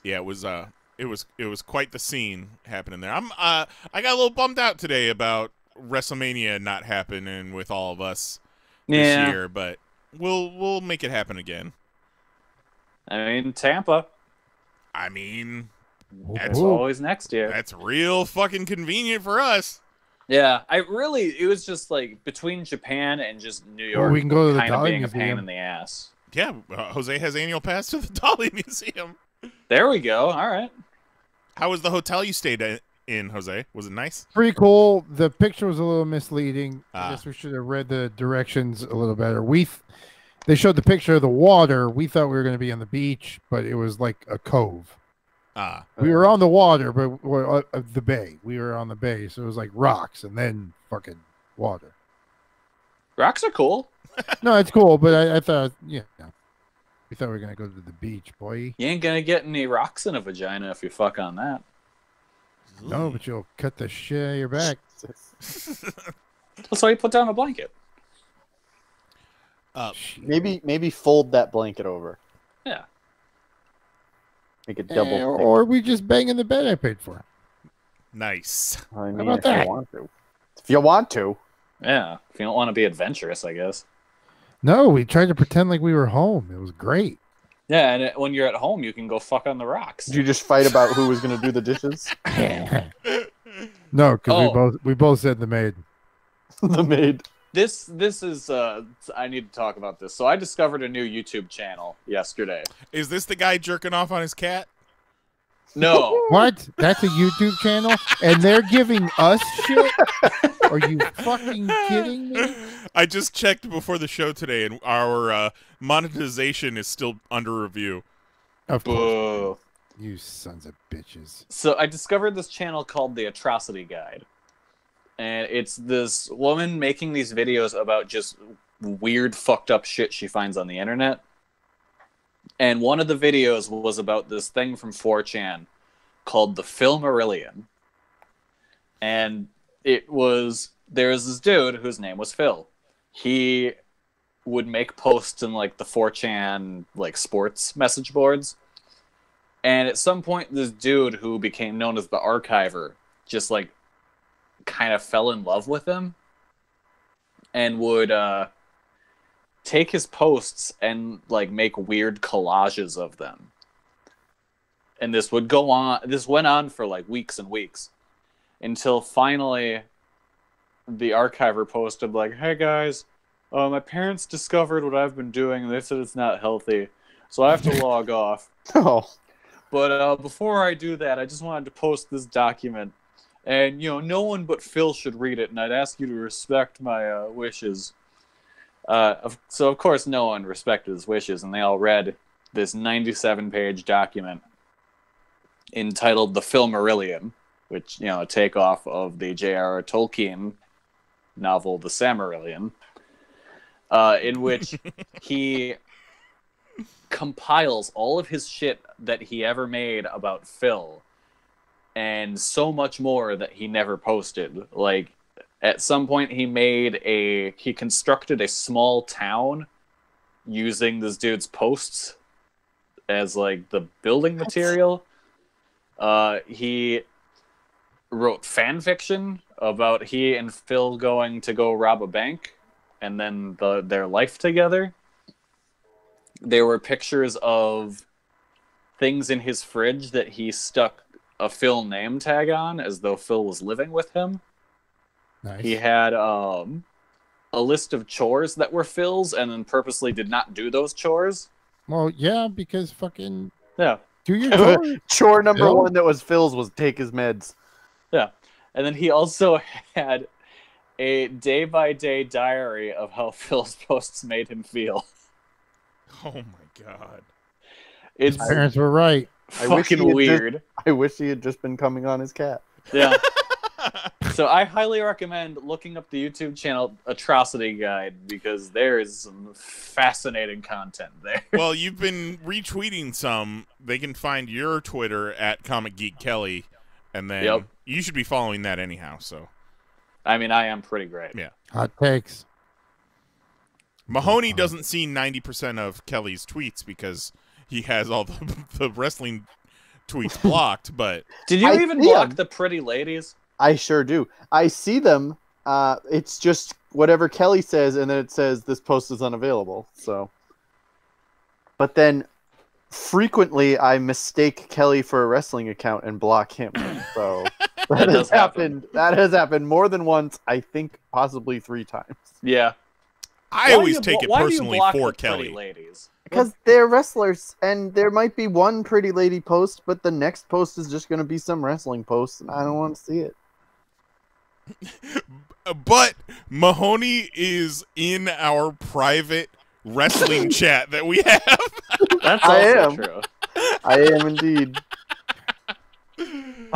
Yeah, it was quite the scene happening there. I got a little bummed out today about WrestleMania not happening with all of us this year, but we'll make it happen again. I mean, Tampa. I mean, It's always next year. That's real fucking convenient for us. Yeah, it was just like between Japan and just New York, we can go to the kind of Dolly being a Museum. pain in the ass. Yeah, Jose has annual pass to the Dolly Museum. There we go. All right. How was the hotel you stayed in, Jose? Was it nice? Pretty cool. The picture was a little misleading. Ah. I guess we should have read the directions a little better. They showed the picture of the water. We thought we were going to be on the beach, but it was like a cove. We were on the water, but the bay. We were on the bay, so it was like rocks and then fucking water. Rocks are cool. No, it's cool, but I thought, we thought we were gonna go to the beach, boy. You ain't gonna get any rocks in a vagina if you fuck on that. No, but you'll cut the shit out of your back. That's why you put down a blanket. Maybe fold that blanket over. Yeah. Make it double. Or we just bang in the bed I paid for. Nice. I mean, How about if that? you want to. If you want to. Yeah. If you don't want to be adventurous, I guess. No, we tried to pretend like we were home. It was great. Yeah, and when you're at home, you can go fuck on the rocks. Did you just fight about who was going to do the dishes? No, because we both said the maid. The maid. This is I need to talk about this. So I discovered a new YouTube channel yesterday. Is this the guy jerking off on his cat? No. What? That's a YouTube channel? And they're giving us shit? Are you fucking kidding me? I just checked before the show today, and our monetization is still under review. Of course. Boo. You sons of bitches. So I discovered this channel called The Atrocity Guide. And it's this woman making these videos about just weird, fucked up shit she finds on the internet. And one of the videos was about this thing from 4chan called the Filmarillion. And there was this dude whose name was Phil. He would make posts in like the 4chan like sports message boards. And at some point, this dude who became known as the Archiver just like kind of fell in love with him and would take his posts and like make weird collages of them. And this went on for like weeks and weeks until finally the Archiver posted like, "Hey guys, my parents discovered what I've been doing and they said it's not healthy, so I have to log off. Oh. But before I do that, I just wanted to post this document. And, no one but Phil should read it, and I'd ask you to respect my wishes." So, of course, no one respected his wishes, and they all read this 97-page document entitled The Filmarillion, which, a takeoff of the J.R.R. Tolkien novel The Silmarillion, in which he compiles all of his shit that he ever made about Phil, and so much more that he never posted. Like, at some point he constructed a small town using this dude's posts as, like, the building material. He wrote fan fiction about he and Phil going to go rob a bank, and then their life together. There were pictures of things in his fridge that he stuck a Phil name tag on as though Phil was living with him. Nice. He had a list of chores that were Phil's and then purposely did not do those chores. Well, yeah, because fucking Yeah. do your chores. Chore number Phil? one that was Phil's was take his meds. Yeah. And then he also had a day-by-day diary of how Phil's posts made him feel. Oh my god. It's His parents were right. fucking weird. I wish he had just been coming on his cat. Yeah. So I highly recommend looking up the YouTube channel Atrocity Guide because there is some fascinating content there. Well, you've been retweeting some. They can find your Twitter at Comic Geek Kelly, and then you should be following that anyhow. So, I mean, I am pretty great. Yeah. Hot takes. Mahoney doesn't see 90% of Kelly's tweets because he has all the wrestling tweets blocked. But did you even block the pretty ladies? I sure do. I see them. It's just whatever Kelly says, and then it says this post is unavailable. So, but then frequently I mistake Kelly for a wrestling account and block him. So that has happened. That has happened more than once. I think possibly 3 times. Yeah. I always take it personally for Kelly. Ladies? Because they're wrestlers, and there might be one pretty lady post, but the next post is just going to be some wrestling post, and I don't want to see it. But Mahoney is in our private wrestling chat that we have. That's also true. I am indeed.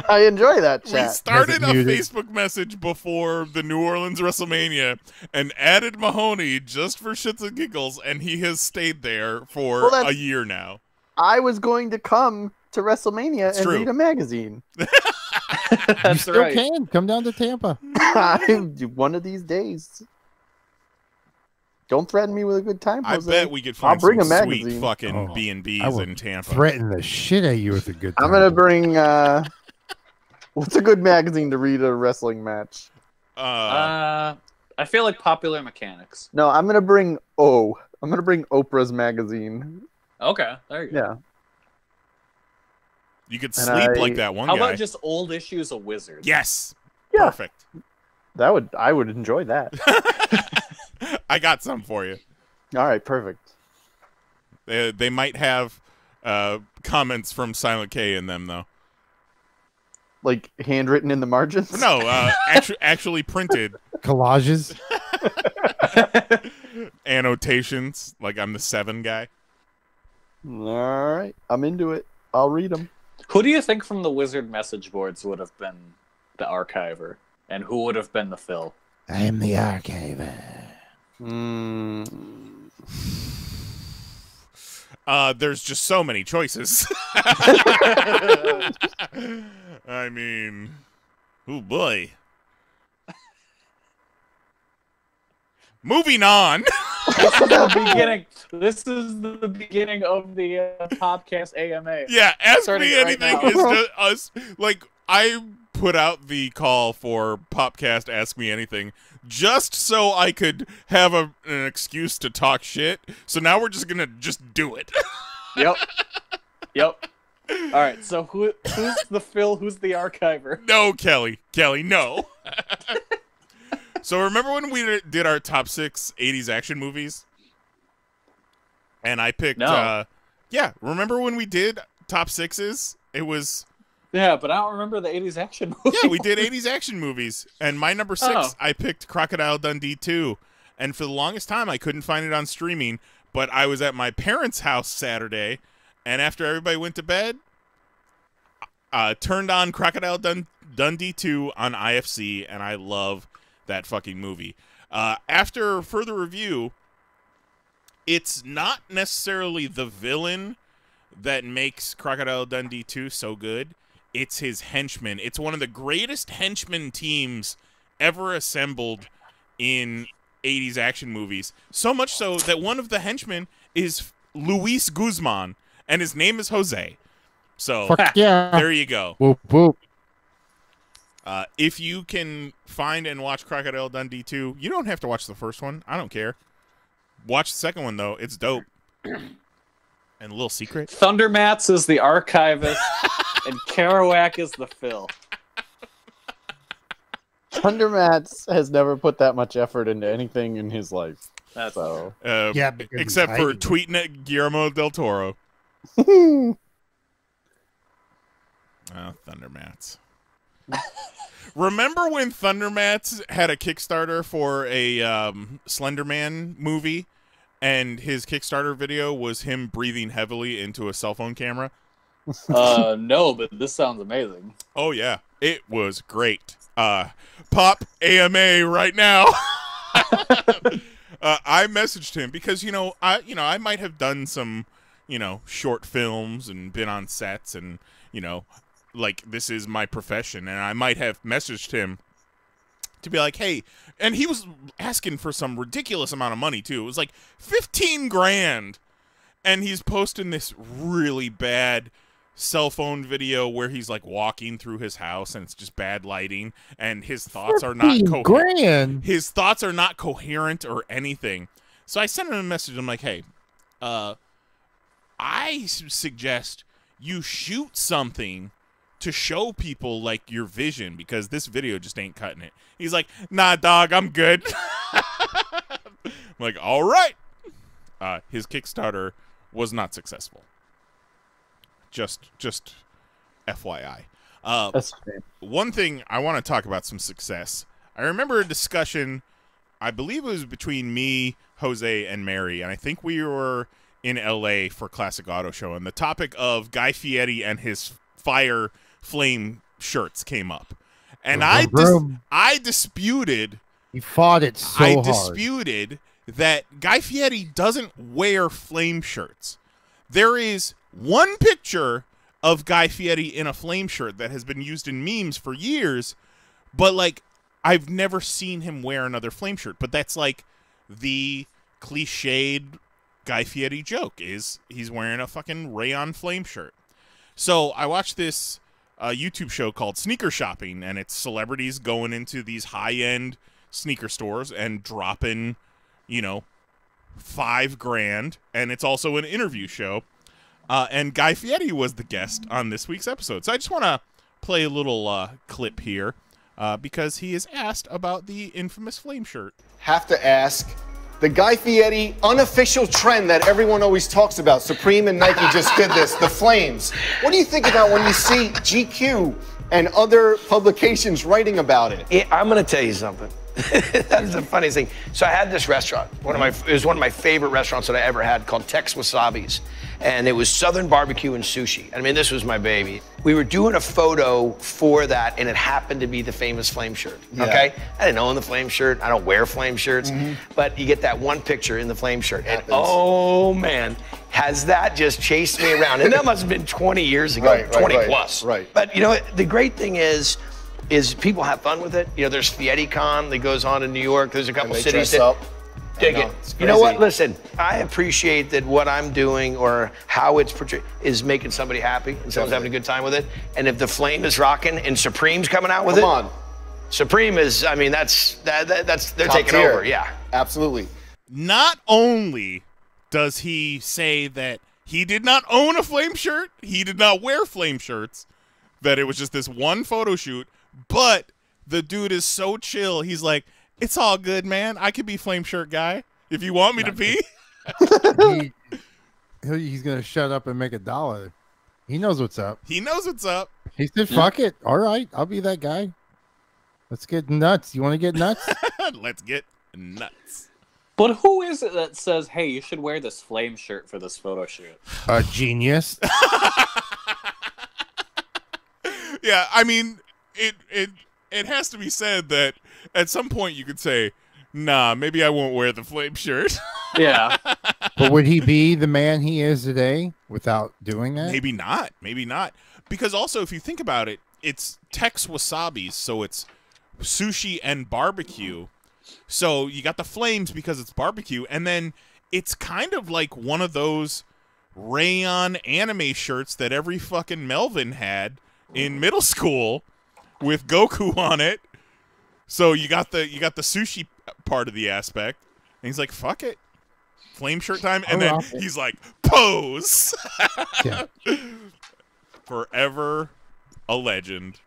I enjoy that chat. We started a Facebook message before the New Orleans WrestleMania and added Mahoney just for shits and giggles, and he has stayed there for a year now. I was going to come to WrestleMania and read a magazine. You still can. Come down to Tampa. One of these days. Don't threaten me with a good time, Jose. I bet we could find some sweet fucking B&Bs in Tampa. Threaten the shit out of you with a good time. I'm going to bring... what's a good magazine to read a wrestling match? I feel like Popular Mechanics. No, I'm going to bring I'm going to bring Oprah's magazine. Okay, there you go. Yeah. You could sleep like that one guy. How about just old issues of Wizard? Yes. Yeah. Perfect. I would enjoy that. I got some for you. All right, perfect. They might have comments from Silent K in them, though. Like handwritten in the margins? No, actually printed. Collages. Annotations, like I'm the 7 guy. All right, I'm into it. I'll read them. Who do you think from the Wizard message boards would have been the archiver? And who would have been the Phil? I am the archiver. There's just so many choices. I mean, oh boy. Moving on. This is the beginning of the podcast AMA. Yeah, ask me Right anything. now. It's just us. Like, I put out the call for Popcast Ask Me Anything just so I could have an excuse to talk shit. So now we're just gonna do it. Yep. All right. So who's the Phil? Who's the archiver? No, Kelly, no. So remember when we did our top 6 80s action movies? And I picked, remember when we did top 6s? It was... Yeah, but I don't remember the 80s action movies. Yeah, we did 80s action movies. And my number 6, I picked Crocodile Dundee 2. And for the longest time, I couldn't find it on streaming, but I was at my parents' house Saturday, and after everybody went to bed, turned on Crocodile Dundee 2 on IFC, and I love that fucking movie. After further review, it's not necessarily the villain that makes Crocodile Dundee 2 so good. It's his henchmen. It's one of the greatest henchman teams ever assembled in 80s action movies. So much so that one of the henchmen is Luis Guzman, and his name is Jose. So, fuck yeah. There you go. Whoop, whoop. If you can find and watch Crocodile Dundee 2, you don't have to watch the first one. I don't care. Watch the second one, though. It's dope. And a little secret. Thundermats is the archivist, and Kerouac is the Phil. Thundermats has never put that much effort into anything in his life. That's so. Yeah, except for tweeting at Guillermo del Toro. Thundermats. Remember when Thundermats had a Kickstarter for a Slender Man movie, and his Kickstarter video was him breathing heavily into a cell phone camera? No, but this sounds amazing. Oh yeah, it was great. Pop AMA right now. I messaged him because I might have done some short films and been on sets and like this is my profession, and I might have messaged him to be like, hey, and he was asking for some ridiculous amount of money too. It was like 15 grand, and he's posting this really bad cell phone video where he's like walking through his house and it's just bad lighting, and his thoughts are not coherent. His thoughts are not coherent or anything. So I sent him a message. I'm like, hey, I suggest you shoot something to show people like your vision, because this video just ain't cutting it. He's like, nah, dog, I'm good. I'm like, all right. His Kickstarter was not successful. Just FYI. That's fair. One thing I want to talk about some success. I remember a discussion, I believe it was between me, Jose, and Mary, and I think we were in LA for Classic Auto Show, and the topic of Guy Fieri and his fire flame shirts came up. And I disputed. He fought it so hard. I disputed that Guy Fieri doesn't wear flame shirts. There is one picture of Guy Fieri in a flame shirt that has been used in memes for years, but like I've never seen him wear another flame shirt. But that's like the cliched Guy Fieri joke, is he's wearing a fucking rayon flame shirt. So I watched this YouTube show called Sneaker Shopping, and it's celebrities going into these high-end sneaker stores and dropping, $5 grand, and it's also an interview show. And Guy Fieri was the guest on this week's episode. So I just want to play a little clip here because he is asked about the infamous flame shirt. Have to ask, the Guy Fieri unofficial trend that everyone always talks about, Supreme and Nike just did this, the flames. What do you think about when you see GQ and other publications writing about it? I'm going to tell you something. That's the funniest thing. So I had this restaurant. It was one of my favorite restaurants that I ever had, called Tex Wasabi's. And it was Southern barbecue and sushi. I mean, this was my baby. We were doing a photo for that, and it happened to be the famous flame shirt, okay? I didn't own the flame shirt. I don't wear flame shirts. But you get that one picture in the flame shirt, and oh, man, has that just chased me around. And that must have been 20 years ago, 20 plus. But, the great thing is people have fun with it. There's Fieri Con that goes on in New York. There's a couple cities that dig it. You know what? Listen, I appreciate that what I'm doing or how it's portrayed is making somebody happy and someone's having a good time with it. And if the flame is rocking and Supreme's coming out with it, come on. Supreme is, I mean, that's they're Top taking tier. over. Yeah, absolutely. Not only does he say that he did not own a flame shirt, he did not wear flame shirts, that it was just this one photo shoot, but the dude is so chill. He's like, it's all good, man. I could be flame shirt guy if you want me to be. He's going to shut up and make $1. He knows what's up. He knows what's up. He said, fuck it. All right, I'll be that guy. Let's get nuts. You want to get nuts? Let's get nuts. But who is it that says, hey, you should wear this flame shirt for this photo shoot? A genius. Yeah, I mean, it has to be said that at some point you could say, nah, maybe I won't wear the flame shirt. Yeah. But would he be the man he is today without doing that? Maybe not. Maybe not. Because also, if you think about it, it's Tex Wasabi's, so it's sushi and barbecue. So you got the flames because it's barbecue, and then it's kind of like one of those rayon anime shirts that every fucking Melvin had in middle school with Goku on it. So you got the sushi part of the aspect, and he's like, "Fuck it, flame shirt time," and then he's like, "Pose." Yeah. Forever a legend.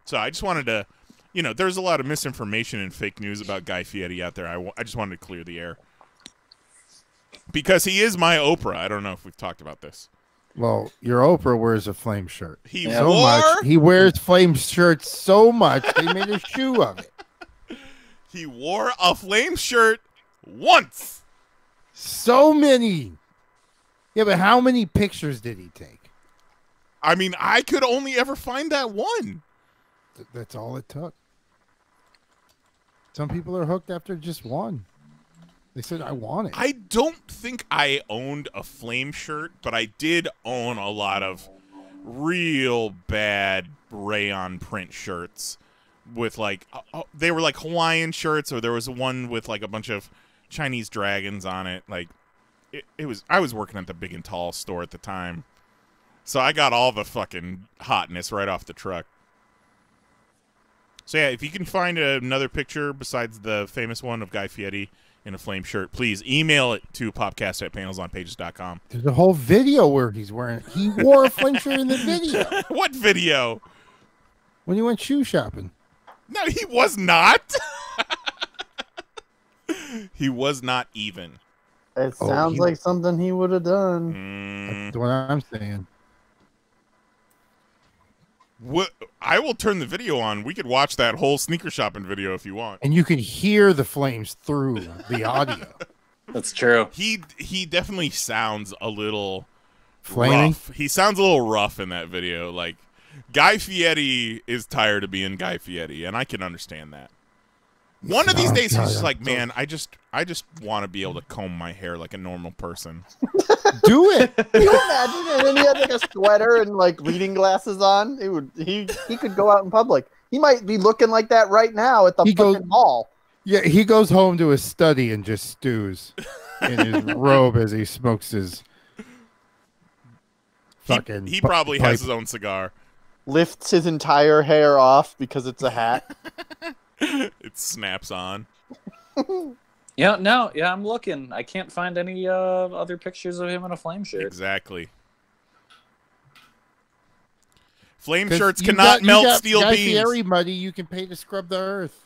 So I just wanted to, there's a lot of misinformation and fake news about Guy Fieri out there. I just wanted to clear the air because he is my Oprah. I don't know if we've talked about this. Well, your Oprah wears a flame shirt. He wears flame shirts so much they made a shoe of it. He wore a flame shirt once. So many. Yeah, but how many pictures did he take? I mean, I could only ever find that one. That's all it took. Some people are hooked after just one. They said, I want it. I don't think I owned a flame shirt, but I did own a lot of real bad rayon print shirts with like they were like Hawaiian shirts, or there was one with like a bunch of Chinese dragons on it. Like it was, I was working at the Big and Tall store at the time, so I got all the fucking hotness right off the truck. So yeah, if you can find another picture besides the famous one of Guy Fieri in a flame shirt, please email it to popcast@PanelsOnPages.com. There's a whole video where he wore a flame shirt in the video. What video? When he went shoe shopping. No, he was not. He was not even. It sounds like something he would have done. That's what I'm saying. What? I will turn the video on. We could watch that whole sneaker shopping video if you want. And you can hear the flames through the audio. That's true. He definitely sounds a little flaming. Rough. He sounds a little rough in that video. Like, Guy Fieri is tired of being Guy Fieri, and I can understand that. One of these days, he's just like, man, I just want to be able to comb my hair like a normal person. Do it. Can you imagine? And then he had like a sweater and like reading glasses on. It would he could go out in public. He might be looking like that right now at the fucking mall. Yeah, he goes home to his study and just stews in his robe as he smokes his fucking. He probably has his own cigar. Lifts his entire hair off because it's a hat. It snaps on. Yeah, no, yeah, I'm looking. I can't find any other pictures of him in a flame shirt. Exactly. Flame shirts cannot melt steel Guy beams. Fieri money you can pay to scrub the earth.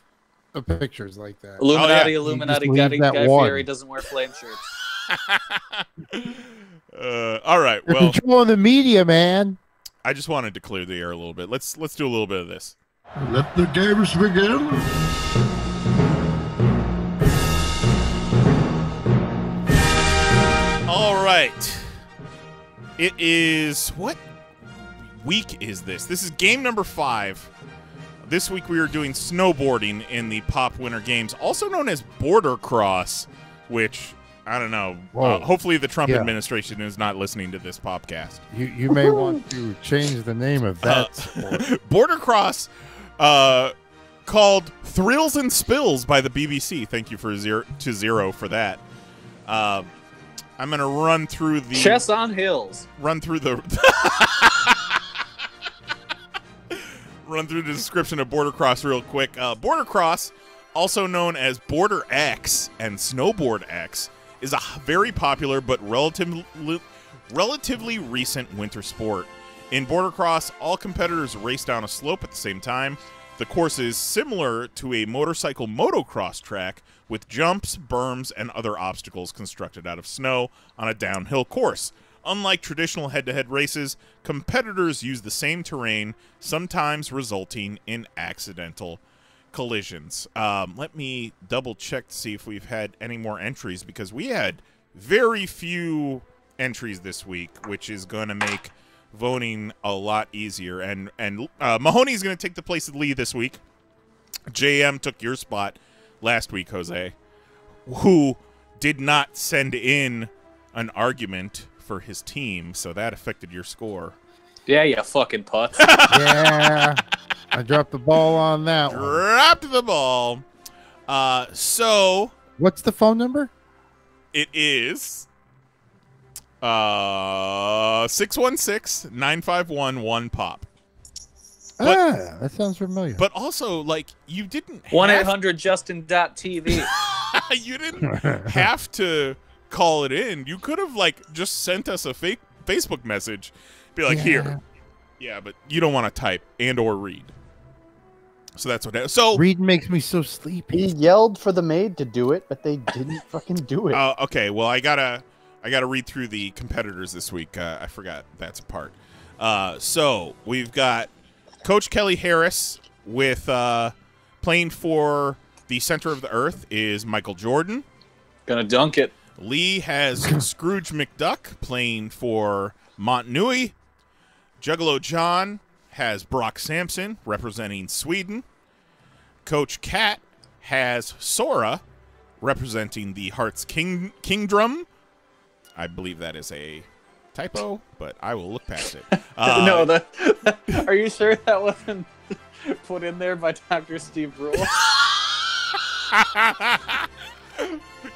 Of pictures like that. Illuminati, Oh, yeah. Illuminati, Guy Fieri doesn't wear flame shirts. All right, You're well, controlling the media, man. I just wanted to clear the air a little bit. Let's do a little bit of this. Let the games begin. All right. It is, what week is this? This is game number 5. This week we are doing snowboarding in the PoP Winter Games, also known as Border Cross, which, I don't know, hopefully the Trump administration is not listening to this podcast. You may want to change the name of that sport. Border Cross, called Thrills and Spills by the BBC. Thank you for zero for that. I'm going to run through the... Chess on Hills. Run through the description of Border Cross real quick. Border Cross, also known as Border X and Snowboard X, is a very popular but relatively recent winter sport. In Border Cross, all competitors race down a slope at the same time. The course is similar to a motorcycle motocross track with jumps, berms, and other obstacles constructed out of snow on a downhill course. Unlike traditional head-to-head races, competitors use the same terrain, sometimes resulting in accidental collisions. Let me double-check to see if we've had any more entries, because we had very few entries this week, which is going to make voting a lot easier. And Mahoney's going to take the place of Lee this week. JM took your spot last week, Jose, who did not send in an argument for his team, so that affected your score. Yeah, you fucking putz. Yeah, I dropped the ball on that one. Dropped the ball. So what's the phone number? It is 616-951-1POP. That sounds familiar. But also, like, you didn't 1-800-Justin.tv. You didn't have to call it in. You could have, like, just sent us a fake Facebook message. Be like, here. Yeah, but you don't want to type and or read. So that's what. So reading makes me so sleepy. He yelled for the maid to do it, but they didn't fucking do it. Okay, well, I gotta read through the competitors this week. I forgot that's a part. So we've got Coach Kelly Harris with playing for the center of the earth is Michael Jordan. Gonna dunk it. Lee has Scrooge McDuck playing for Montnui. Juggalo John has Brock Sampson representing Sweden. Coach Cat has Sora representing the Hearts Kingdom. I believe that is a typo, but I will look past it. No, are you sure that wasn't put in there by Dr. Steve Brule?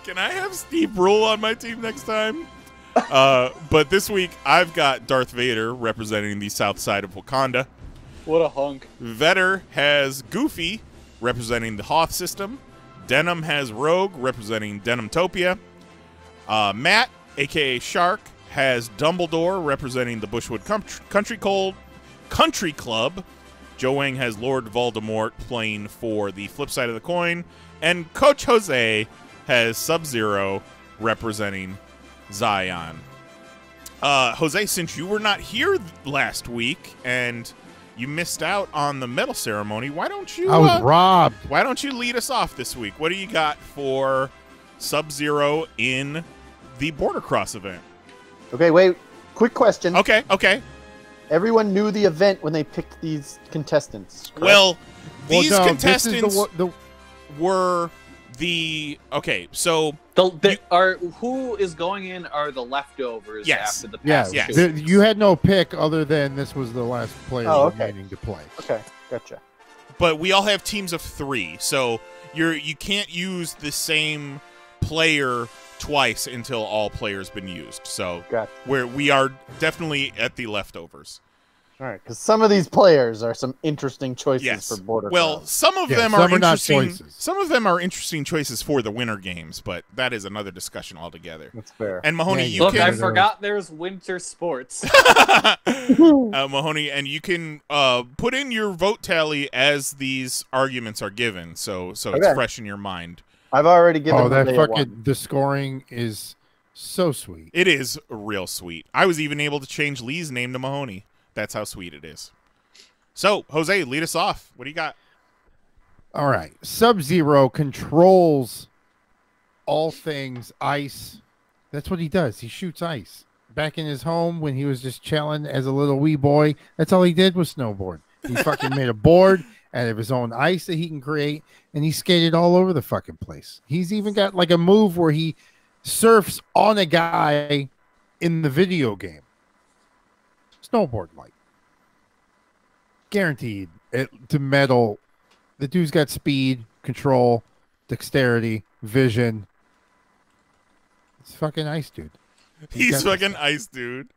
Can I have Steve Brule on my team next time? But this week, I've got Darth Vader representing the south side of Wakanda. What a hunk. Vetter has Goofy representing the Hoth system. Denim has Rogue representing Denimtopia. Matt, a.k.a. Shark, has Dumbledore representing the Bushwood Country Club. Joe Wang has Lord Voldemort playing for the flip side of the coin. And Coach Jose has Sub-Zero representing Zion. Jose, since you were not here last week and you missed out on the medal ceremony, why don't you... I was robbed. Why don't you lead us off this week? What do you got for Sub-Zero in the Border Cross event? Okay, wait. Quick question. Okay. Everyone knew the event when they picked these contestants, correct? Well, these no, contestants were the... Okay, so... Who is going in are the leftovers after the past Yeah, two. you had no pick other than this was the last player remaining to play. Okay, gotcha. But we all have teams of 3, so you can't use the same player twice until all players been used. So we are definitely at the leftovers. All right, because some of these players are some interesting choices for Border Well, Cross. some of them are interesting. Some of them are interesting choices for the winter games, but that is another discussion altogether. That's fair. And Mahoney, Look, I forgot there's winter sports. Mahoney, and you can put in your vote tally as these arguments are given, so it's fresh in your mind. I've already given. Oh, that fucking the scoring is so sweet. It is real sweet. I was even able to change Lee's name to Mahoney. That's how sweet it is. So, Jose, lead us off. What do you got? All right. Sub-Zero controls all things ice. That's what he does. He shoots ice. Back in his home when he was just chilling as a little wee boy, that's all he did was snowboard. He fucking made a board out of his own ice that he can create, and he skated all over the fucking place. He's even got like a move where he surfs on a guy in the video game. Snowboard like. Guaranteed to medal. The dude's got speed, control, dexterity, vision. It's fucking ice, dude. He's fucking ice, dude.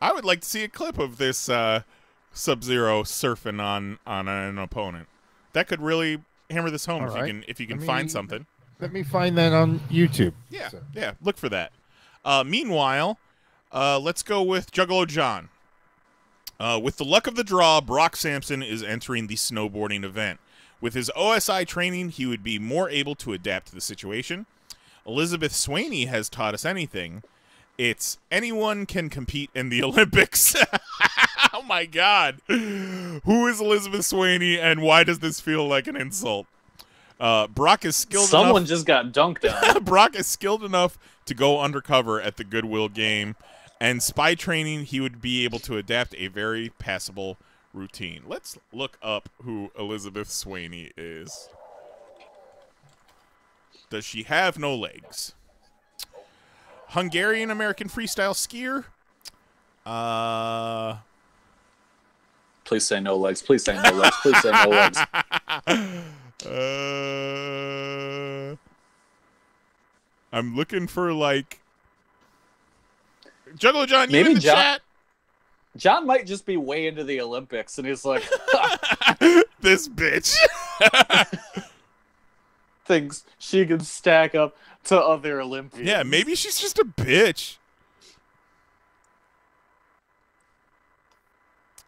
I would like to see a clip of this Sub-Zero surfing on an opponent. That could really hammer this home if you can find something. Let me find that on YouTube. Yeah, look for that. Meanwhile, let's go with Juggalo John. With the luck of the draw, Brock Sampson is entering the snowboarding event. With his OSI training, he would be more able to adapt to the situation. Elizabeth Swaney has taught us anything. It's anyone can compete in the Olympics. Oh my God. Who is Elizabeth Swaney and why does this feel like an insult? Brock is skilled enough. Someone just got dunked on. Brock is skilled enough to go undercover at the Goodwill game. And spy training, he would be able to adapt a very passable routine. Let's look up who Elizabeth Swaney is. Does she have no legs? Hungarian-American freestyle skier. Please say no legs. Please say no legs. Please say no legs. I'm looking for like Juggalo John. You in the chat? John might just be way into the Olympics, and he's like, "This bitch thinks she can stack up to other Olympians." Yeah, maybe she's just a bitch.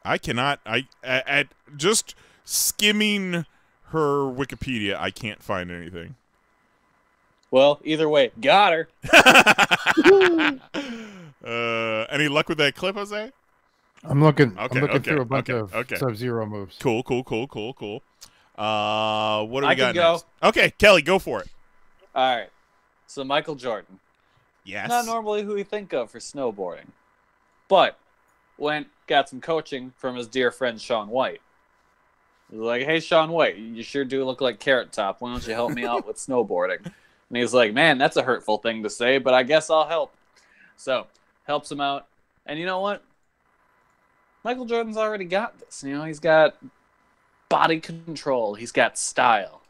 I cannot. At just skimming her Wikipedia, I can't find anything. Well, either way, got her. Any luck with that clip, Jose? I'm looking. Okay, I'm looking through a bunch of Sub-Zero moves. Cool. What do we got go. next? Okay, Kelly, go for it. All right. So Michael Jordan. Yes. Not normally who you think of for snowboarding. But got some coaching from his dear friend Shaun White. He's like, hey, Shaun White, you sure do look like Carrot Top. Why don't you help me out with snowboarding? And he's like, man, that's a hurtful thing to say, but I guess I'll help. So, helps him out. And you know what? Michael Jordan's already got this. You know, he's got body control. He's got style.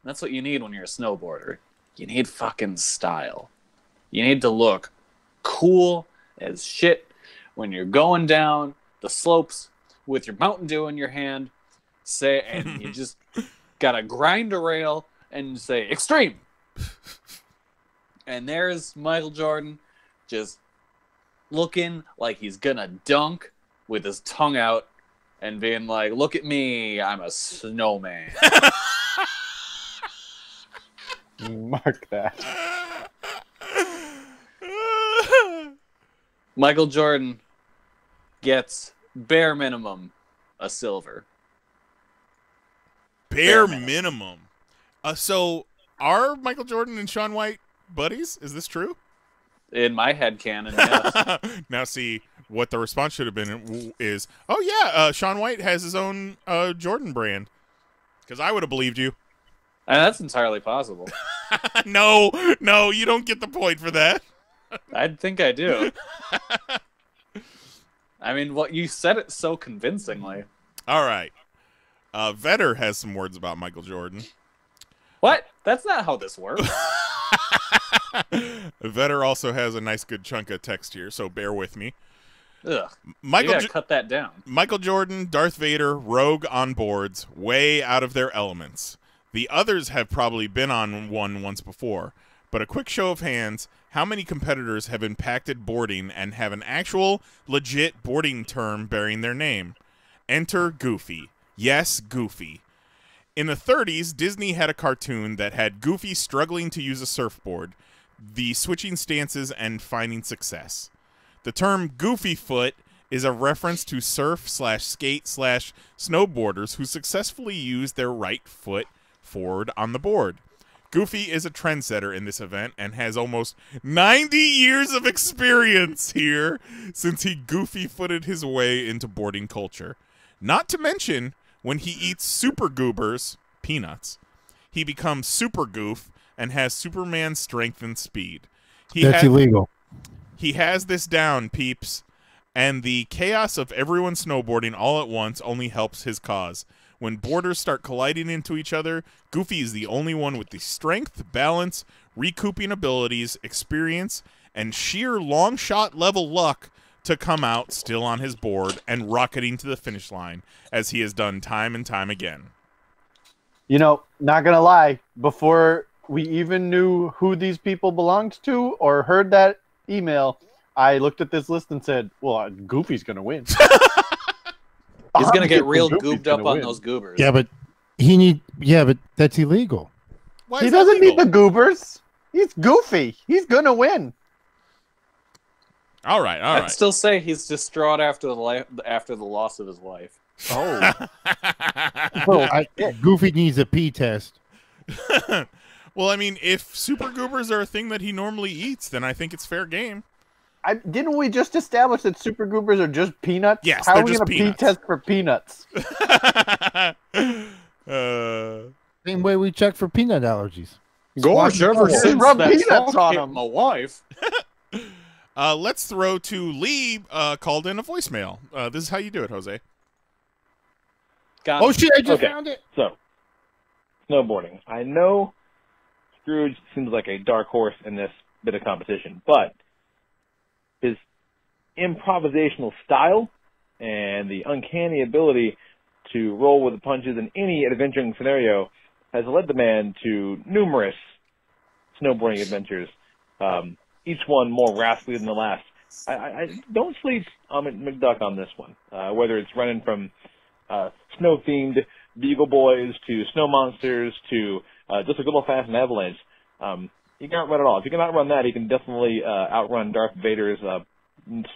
That's what you need when you're a snowboarder. You need fucking style. You need to look cool as shit when you're going down the slopes with your Mountain Dew in your hand. And you just gotta grind a rail and say, extreme! And there's Michael Jordan just looking like he's gonna dunk with his tongue out and being like, look at me, I'm a snowman. Mark that. Michael Jordan gets bare minimum a silver. Bare minimum. So are Michael Jordan and Shaun White buddies? Is this true? In my head canon, yes. Now see, what the response should have been is, oh yeah, Shaun White has his own Jordan brand. Because I would have believed you. And that's entirely possible. No, you don't get the point for that. I think I do. I mean, you said it so convincingly. All right. Vetter has some words about Michael Jordan. What? That's not how this works. Vetter also has a nice good chunk of text here, so bear with me. Ugh. You gotta cut that down. Michael Jordan, Darth Vader, Rogue on boards, way out of their elements. The others have probably been on one once before, but a quick show of hands, how many competitors have impacted boarding and have an actual, legit boarding term bearing their name? Enter Goofy. Yes, Goofy. In the 30s, Disney had a cartoon that had Goofy struggling to use a surfboard, the switching stances and finding success. The term Goofy Foot is a reference to surf/skate/snowboarders who successfully use their right foot forward on the board. Goofy is a trendsetter in this event and has almost 90 years of experience here since he goofy-footed his way into boarding culture. Not to mention, when he eats super goobers, peanuts, he becomes super goof and has Superman strength and speed. That's illegal. He has this down, peeps, and the chaos of everyone snowboarding all at once only helps his cause. When boarders start colliding into each other, Goofy is the only one with the strength, balance, recouping abilities, experience, and sheer long shot level luck to come out still on his board and rocketing to the finish line, as he has done time and time again. You know, not gonna lie, before we even knew who these people belonged to or heard that email, I looked at this list and said, well, Goofy's gonna win. He's gonna get real goobed up on those goobers. Yeah, but that's illegal. He doesn't need the goobers. He's Goofy. He's gonna win. All right. I'd still say he's distraught after the loss of his wife. Oh. Goofy needs a pee test. Well, I mean, if super goobers are a thing that he normally eats, then I think it's fair game. Didn't we just establish that super goobers are just peanuts? Yes, How they're are we just gonna peanuts. pee test for peanuts? Same way we check for peanut allergies. Gosh, ever Just since rub that peanuts talk on hit him. my wife. Let's throw to Lee, called in a voicemail. This is how you do it, Jose. Oh shit, I just found it. So, snowboarding. I know Scrooge seems like a dark horse in this bit of competition, but his improvisational style and the uncanny ability to roll with the punches in any adventuring scenario has led the man to numerous snowboarding adventures, each one more rascally than the last. I don't sleep on McDuck on this one, whether it's running from snow-themed Beagle Boys to Snow Monsters to just a good old-fashioned Avalanche. He can outrun it all. If he can outrun that, he can definitely outrun Darth Vader's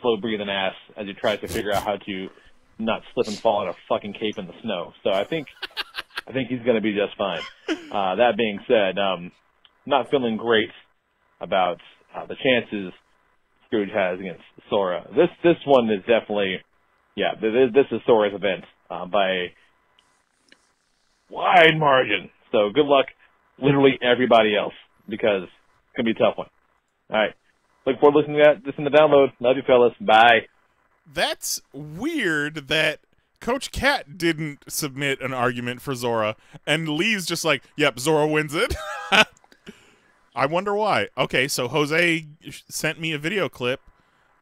slow-breathing ass as he tries to figure out how to not slip and fall in a fucking cape in the snow. So I think he's going to be just fine. That being said, not feeling great about the chances Scrooge has against Sora. This one is definitely, this is Sora's event by a wide margin. So good luck, literally everybody else, because it's gonna be a tough one. All right, look forward to listening to this in the download. Love you, fellas. Bye. That's weird that Coach Cat didn't submit an argument for Zora, and Lee's just like, yep, Zora wins it. I wonder why. Okay, so Jose sent me a video clip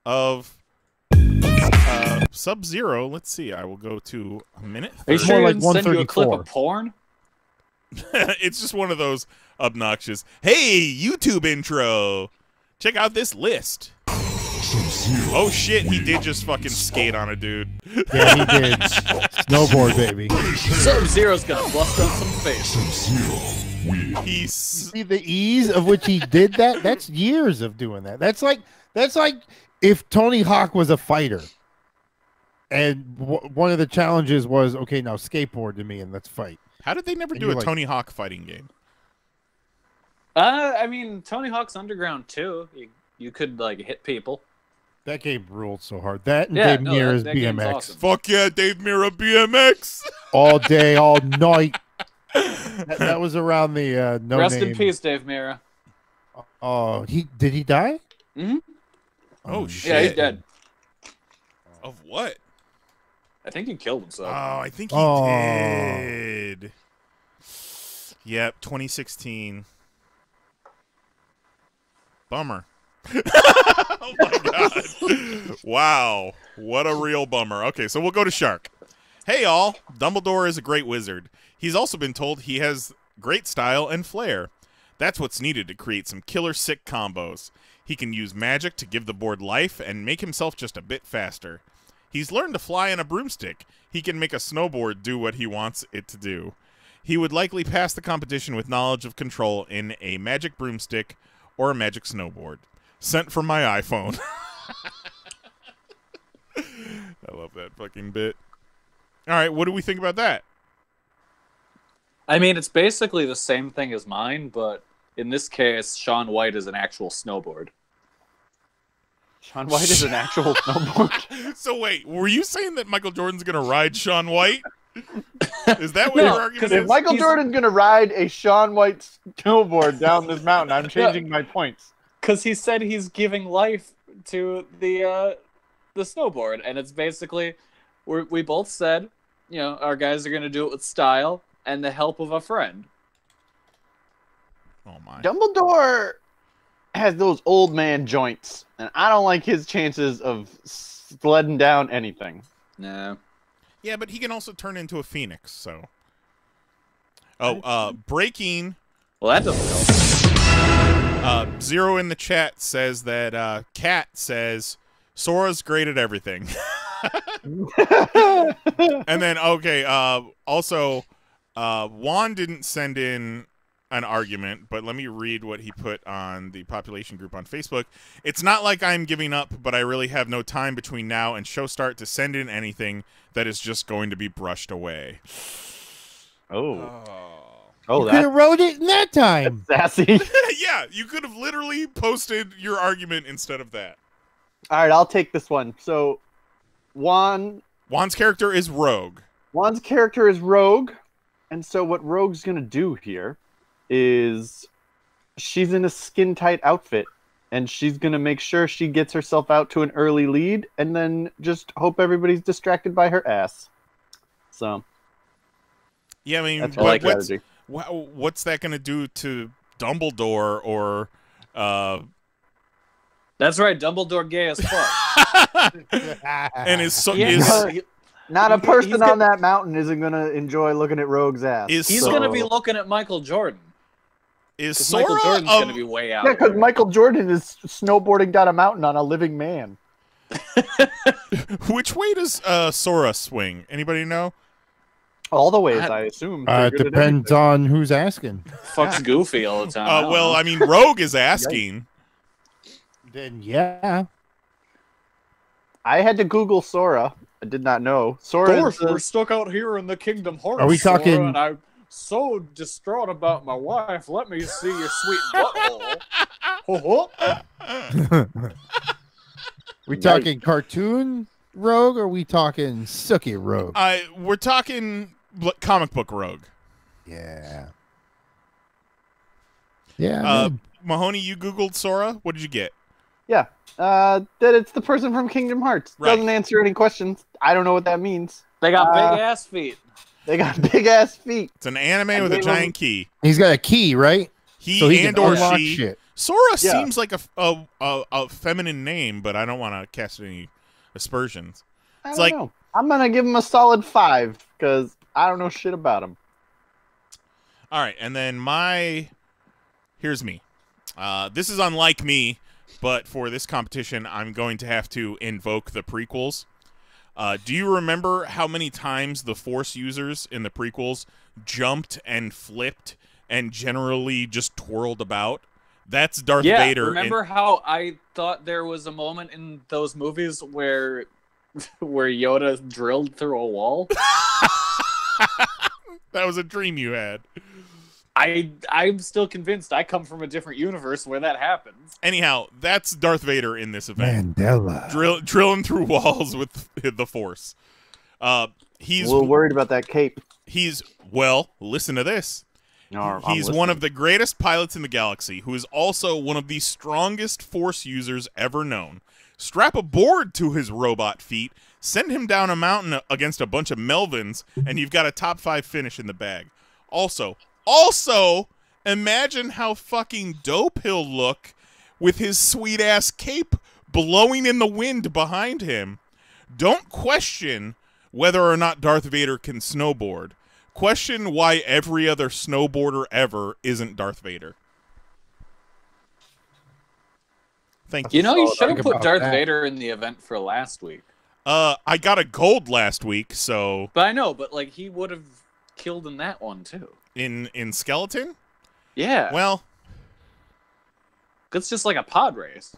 of Sub-Zero. Let's see. I will go to a minute. Are you sure he didn't send you a clip of porn? It's just one of those obnoxious, hey, YouTube intro. Check out this list. Oh shit, he did just fucking skate on a dude. Yeah, he did. Snowboard, baby. Sub-Zero's gonna bust out some face. See the ease of which he did that? That's years of doing that. That's like if Tony Hawk was a fighter. And one of the challenges was, okay, now skateboard to me and let's fight. How did they never do a Tony Hawk fighting game? I mean, Tony Hawk's Underground too. You could like hit people. That game ruled so hard. That and Dave Mirra's BMX. Awesome. Fuck yeah, Dave Mirra BMX. All day, all night. That was around the no Rest name. in peace, Dave Mirra. Oh, did he die? Mm-hmm. Oh shit. Yeah, he's dead. Of what? I think he killed himself. Oh, I think he did. Yep, 2016. Bummer. Oh my god. Wow. What a real bummer. Okay, so we'll go to Shark. Hey all, Dumbledore is a great wizard. He's also been told he has great style and flair. That's what's needed to create some killer sick combos. He can use magic to give the board life and make himself just a bit faster. He's learned to fly on a broomstick. He can make a snowboard do what he wants it to do. He would likely pass the competition with knowledge of control in a magic broomstick or a magic snowboard. Sent from my iPhone. I love that fucking bit. All right, what do we think about that? I mean, it's basically the same thing as mine, but in this case, Shaun White is an actual snowboard. Shaun White is an actual snowboard. So wait, were you saying that Michael Jordan's going to ride Shaun White? Is that what your argument is? If Michael Jordan's going to ride a Shaun White snowboard down this mountain, I'm changing my points. Because he said he's giving life to the snowboard, and it's basically we both said, you know, our guys are going to do it with style and the help of a friend. Oh my! Dumbledore has those old man joints, and I don't like his chances of sledding down anything. No. Yeah, but he can also turn into a phoenix. So. Oh, breaking. Well, that doesn't help. Zero in the chat says that Kat says Sora's great at everything. And then also Juan didn't send in an argument, but let me read what he put on the population group on Facebook. It's not like I'm giving up, but I really have no time between now and show start to send in anything that is just going to be brushed away. Oh, you could have wrote it in that time. Sassy. Yeah, you could have literally posted your argument instead of that. All right, I'll take this one. So, Juan's character is Rogue. Juan's character is Rogue, and so what Rogue's gonna do here is she's in a skin-tight outfit, and she's gonna make sure she gets herself out to an early lead, and then just hope everybody's distracted by her ass. So, yeah, I mean, that's my strategy. What's that going to do to Dumbledore or... That's right, Dumbledore gay as fuck. And not a person on that mountain isn't going to enjoy looking at Rogue's ass. He's going to be looking at Michael Jordan. Is Sora Michael Jordan's going to be way out. Yeah, because Michael Jordan is snowboarding down a mountain on a living man. Which way does Sora swing? Anybody know? All the ways, I assume. It depends on who's asking. Fucks Goofy all the time. Well, I mean, Rogue is asking. Then, yeah. I had to Google Sora. I did not know. Sora we're stuck out here in the Kingdom Hearts. Are we talking... Sora, and I'm so distraught about my wife. Let me see your sweet butthole. We talking cartoon Rogue, or we talking Sookie Rogue? We're talking comic book Rogue. Yeah. Yeah. Mahoney, you Googled Sora. What did you get? Yeah. That it's the person from Kingdom Hearts. Right. Doesn't answer any questions. I don't know what that means. They got big ass feet. They got big ass feet. It's an anime with a giant key. He's got a key, right? He so he and can or unlock she. shit. Sora seems like a feminine name, but I don't want to cast any aspersions. I don't know. I'm gonna give him a solid 5 because I don't know shit about him. All right, and then here's me. This is unlike me, but for this competition, I'm going to have to invoke the prequels. Do you remember how many times the Force users in the prequels jumped and flipped and generally just twirled about? That's Darth Vader. Remember how I thought there was a moment in those movies where Yoda drilled through a wall? That was a dream you had. I'm still convinced I come from a different universe where that happens. Anyhow, that's Darth Vader in this event. Mandela. Drilling through walls with the Force. He's a little worried about that cape. Listen to this. No, He's one of the greatest pilots in the galaxy, who is also one of the strongest Force users ever known. Strap a board to his robot feet, send him down a mountain against a bunch of Melvins, and you've got a top 5 finish in the bag. Also, imagine how fucking dope he'll look with his sweet-ass cape blowing in the wind behind him. Don't question whether or not Darth Vader can snowboard. Question why every other snowboarder ever isn't Darth Vader. Thank you. You know, you should have put Darth Vader in the event for last week. I got a gold last week, so... But I know, but like he would have killed in that one, too. In Skeleton? Yeah. Well... It's just like a pod race.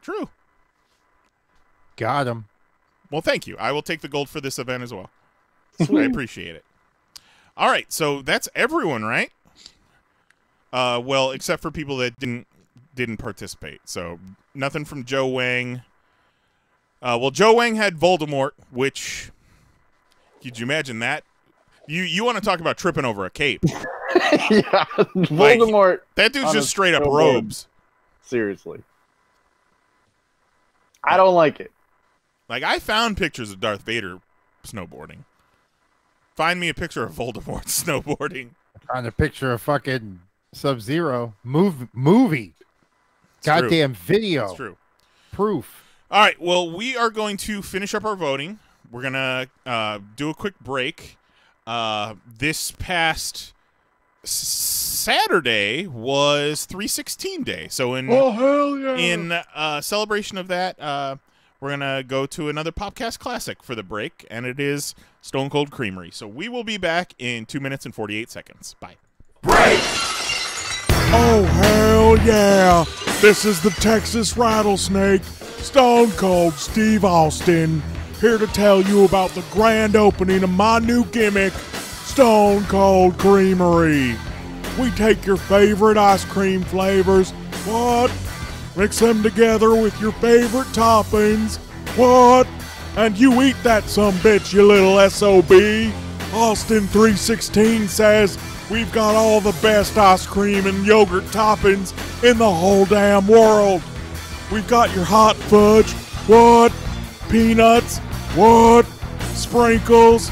True. Got him. Well, thank you. I will take the gold for this event as well. I appreciate it. All right, so that's everyone, right? Well, except for people that didn't participate. So nothing from Joe Wang. Well, Joe Wang had Voldemort, which could you imagine that? You want to talk about tripping over a cape? Yeah, Voldemort. Like, that dude's just straight up robes. Seriously, I don't like it. Like, I found pictures of Darth Vader snowboarding. Find me a picture of Voldemort snowboarding. I found a picture of fucking Sub-Zero movie. It's Goddamn true. Video. It's true. Proof. All right, well, we are going to finish up our voting. We're going to do a quick break. This past Saturday was 316 Day. So in celebration of that, we're going to go to another Popcast Classic for the break, and it is Stone Cold Creamery. So we will be back in 2 minutes and 48 seconds. Bye. Break! Oh, hell yeah! This is the Texas Rattlesnake, Stone Cold Steve Austin, here to tell you about the grand opening of my new gimmick, Stone Cold Creamery. We take your favorite ice cream flavors, mix them together with your favorite toppings, and you eat that sumbitch, you little SOB. Austin 316 says we've got all the best ice cream and yogurt toppings in the whole damn world. We've got your hot fudge, peanuts, sprinkles,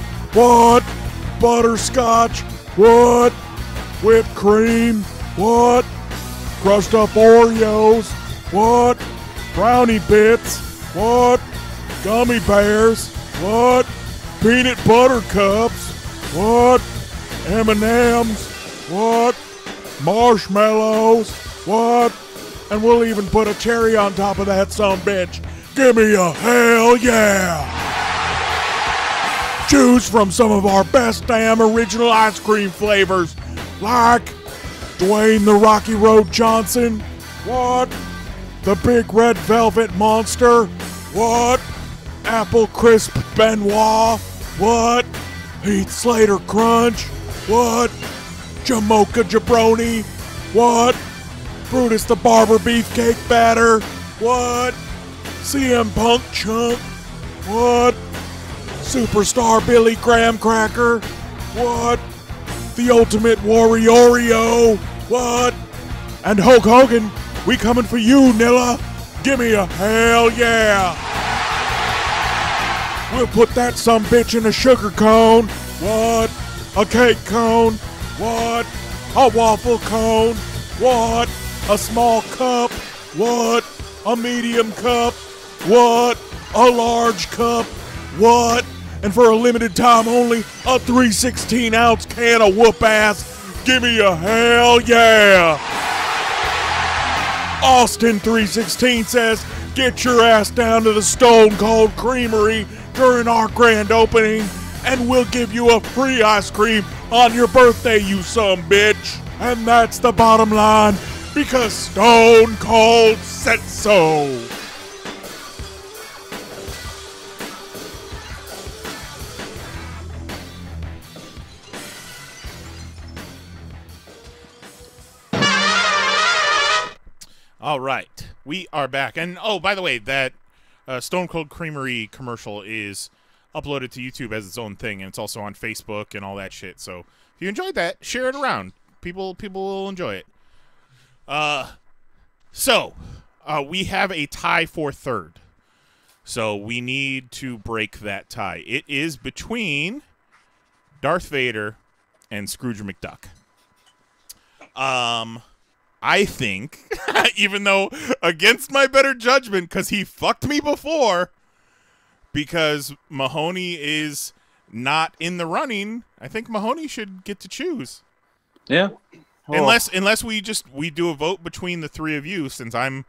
butterscotch, whipped cream, crushed up Oreos, brownie bits, gummy bears, peanut butter cups, M&M's, marshmallows, and we'll even put a cherry on top of that sumbitch. Give me a hell yeah! Choose from some of our best damn original ice cream flavors, like Dwayne the Rocky Road Johnson, the Big Red Velvet Monster, Apple Crisp Benoit, Heath Slater Crunch, Jamocha Jabroni, What? Brutus the Barber Beefcake Batter? What? CM Punk Chunk? What? Superstar Billy Graham Cracker? What? The Ultimate Warrior? What? And Hulk Hogan, we coming for you, Nilla. Give me a hell yeah. We'll put that sumbitch in a sugar cone. What? A cake cone. What? A waffle cone. What? A small cup. What? A medium cup. What? A large cup. What? And for a limited time only, a 3/16-ounce can of whoop ass. Give me a hell yeah. Austin 316 says, get your ass down to the Stone Cold Creamery during our grand opening, and we'll give you a free ice cream on your birthday, you sumbitch. And that's the bottom line, because Stone Cold said so. All right, we are back. And, oh, by the way, that Stone Cold Creamery commercial is uploaded to YouTube as its own thing, and it's also on Facebook and all that shit. So if you enjoyed that, share it around. People will enjoy it. So we have a tie for third. So we need to break that tie. It is between Darth Vader and Scrooge McDuck. I think, even though against my better judgment, because he fucked me before, because Mahoney is not in the running, I think Mahoney should get to choose. Yeah. Unless we do a vote between the three of you, since I'm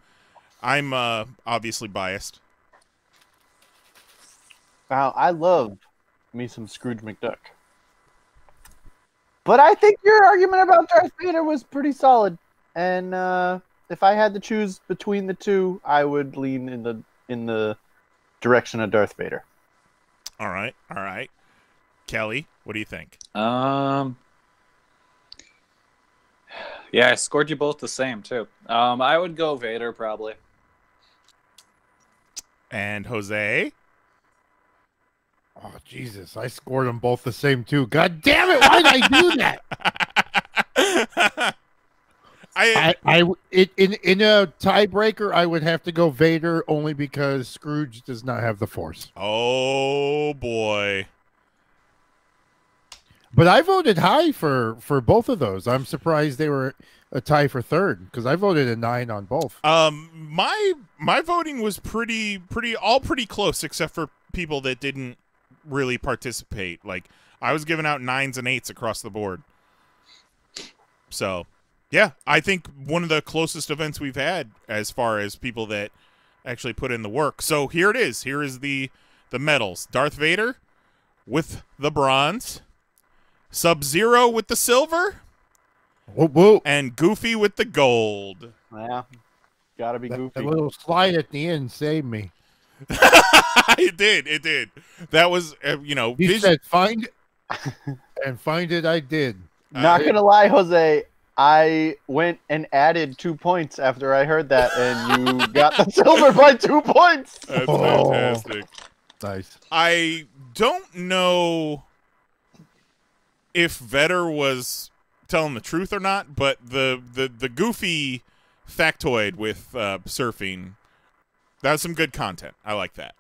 obviously biased. Wow, I love me some Scrooge McDuck. But I think your argument about Darth Vader was pretty solid. And if I had to choose between the two, I would lean in the direction of Darth Vader. All right. Kelly, what do you think? Yeah, I scored you both the same too. I would go Vader probably. And Jose? Oh Jesus, I scored them both the same too. God damn it! Why did I do that? In a tiebreaker, I would have to go Vader only because Scrooge does not have the Force. Oh boy! But I voted high for both of those. I'm surprised they were a tie for third because I voted a 9 on both. My voting was pretty close, except for people that didn't really participate. Like I was giving out 9s and 8s across the board. So. Yeah, I think one of the closest events we've had as far as people that actually put in the work. So here it is. Here is the medals. Darth Vader with the bronze. Sub-Zero with the silver. Whoop, whoop. And Goofy with the gold. Yeah, gotta be Goofy. That little slide at the end saved me. It did. That was, He said, find it. And find it I did. Not gonna lie, Jose. I went and added 2 points after I heard that, and you got the silver by 2 points. That's fantastic. Nice. I don't know if Vetter was telling the truth or not, but the Goofy factoid with surfing, that was some good content. I like that.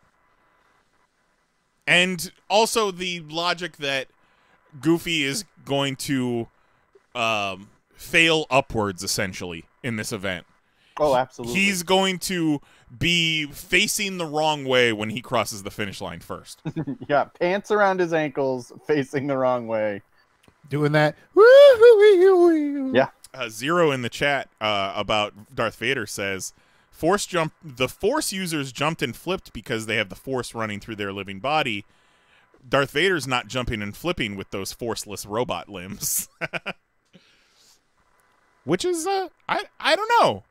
And also the logic that Goofy is going to fail upwards, essentially, in this event. Oh, absolutely. He's going to be facing the wrong way when he crosses the finish line first. Yeah, pants around his ankles, facing the wrong way. Doing that. Yeah. Zero in the chat about Darth Vader says, the Force users jumped and flipped because they have the Force running through their living body. Darth Vader's not jumping and flipping with those forceless robot limbs. Which is, I don't know.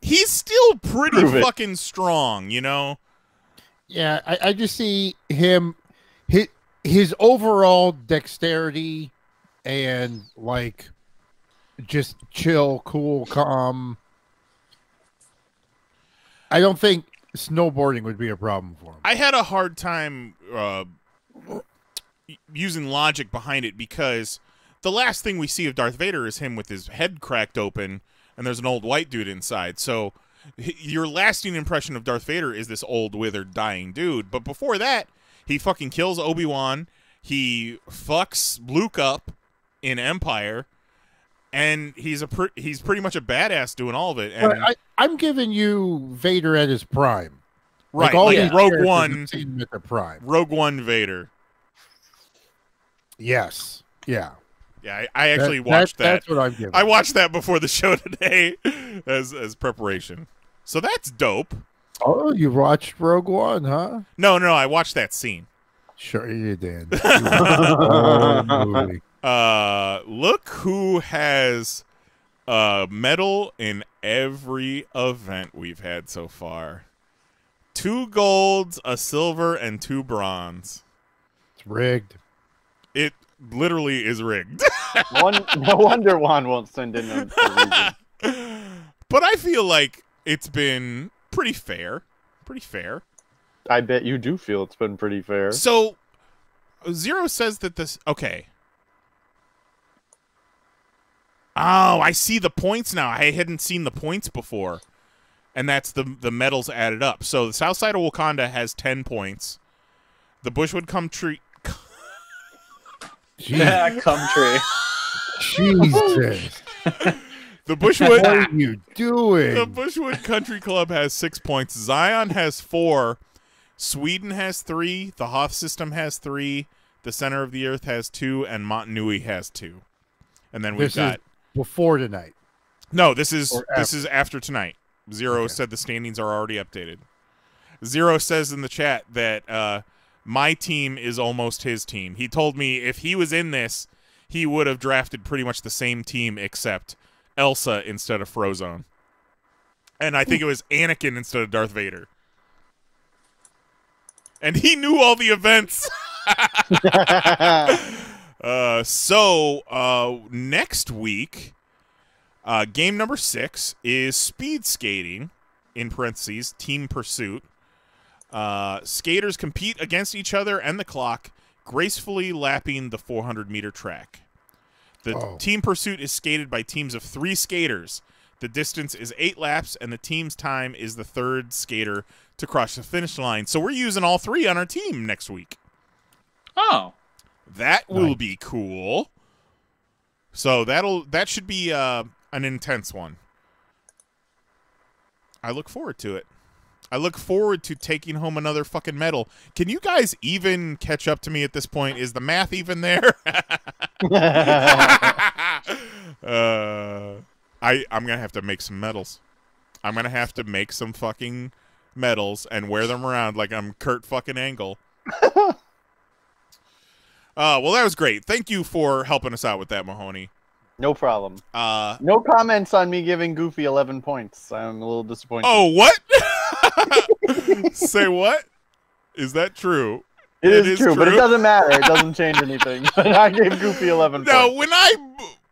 He's still pretty fucking strong, Yeah, I just see him, his overall dexterity and, like, just chill, cool, calm. I don't think snowboarding would be a problem for him. I had a hard time using logic behind it because the last thing we see of Darth Vader is him with his head cracked open and there's an old white dude inside. So your lasting impression of Darth Vader is this old, withered, dying dude. But before that, he fucking kills Obi-Wan. He fucks Luke up in Empire. And he's pretty much a badass doing all of it. And I'm giving you Vader at his prime. Right, like Rogue One. At the prime. Rogue One Vader. Yes. Yeah. Yeah, I actually watched that. That's what I'm giving. I watched that before the show today as preparation. So that's dope. Oh, you watched Rogue One, huh? No, I watched that scene. Sure you did. Look who has a medal in every event we've had so far. 2 golds, a silver, and 2 bronze. It's rigged. It literally is rigged. No wonder Juan won't send in a reason. But I feel like it's been pretty fair. Pretty fair. I bet you do feel it's been pretty fair. So, Zero says that this... Okay. Oh, I see the points now. I hadn't seen the points before. And that's the medals added up. So, the south side of Wakanda has 10 points. The Bushwood Country... Country. Jesus. The Bushwood... What are you doing? The Bushwood Country Club has 6 points. Zion has 4. Sweden has 3. The Hoth System has 3. The Center of the Earth has 2. And Montanui has 2. And then we've got... before tonight. No, this is after tonight. Zero said the standings are already updated. Zero says in the chat that my team is almost his team. He told me if he was in this, he would have drafted pretty much the same team except Elsa instead of Frozone. And I think it was Anakin instead of Darth Vader. And he knew all the events. So next week, game number 6 is speed skating, in parentheses, team pursuit. Skaters compete against each other and the clock, gracefully lapping the 400-meter track. The team pursuit is skated by teams of 3 skaters. The distance is 8 laps, and the team's time is the 3rd skater to cross the finish line. So we're using all 3 on our team next week. Oh. That will be cool. So that should be an intense one. I look forward to it. I look forward to taking home another fucking medal. Can you guys even catch up to me at this point? Is the math even there? I'm gonna have to make some medals. I'm gonna have to make some fucking medals and wear them around like I'm Kurt fucking Angle. Well, that was great. Thank you for helping us out with that, Mahoney. No problem. No comments on me giving Goofy 11 points. I'm a little disappointed. Oh, what? Say what? Is that true? It is true, but it doesn't matter. It doesn't change anything. I gave Goofy 11 points. No, when I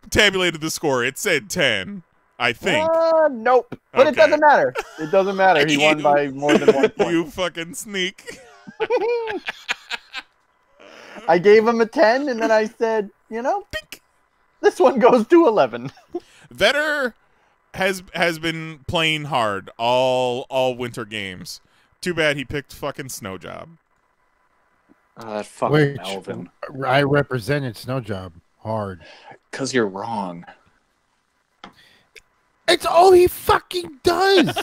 tabulated the score, it said 10, I think. Nope. But it doesn't matter. It doesn't matter. He won by more than 1 point. You fucking sneak. I gave him a 10, and then I said, this one goes to 11. Vetter has been playing hard all winter games. Too bad he picked fucking Snow Job. That fucking Melvin. I represented Snow Job hard. Because you're wrong. It's all he fucking does.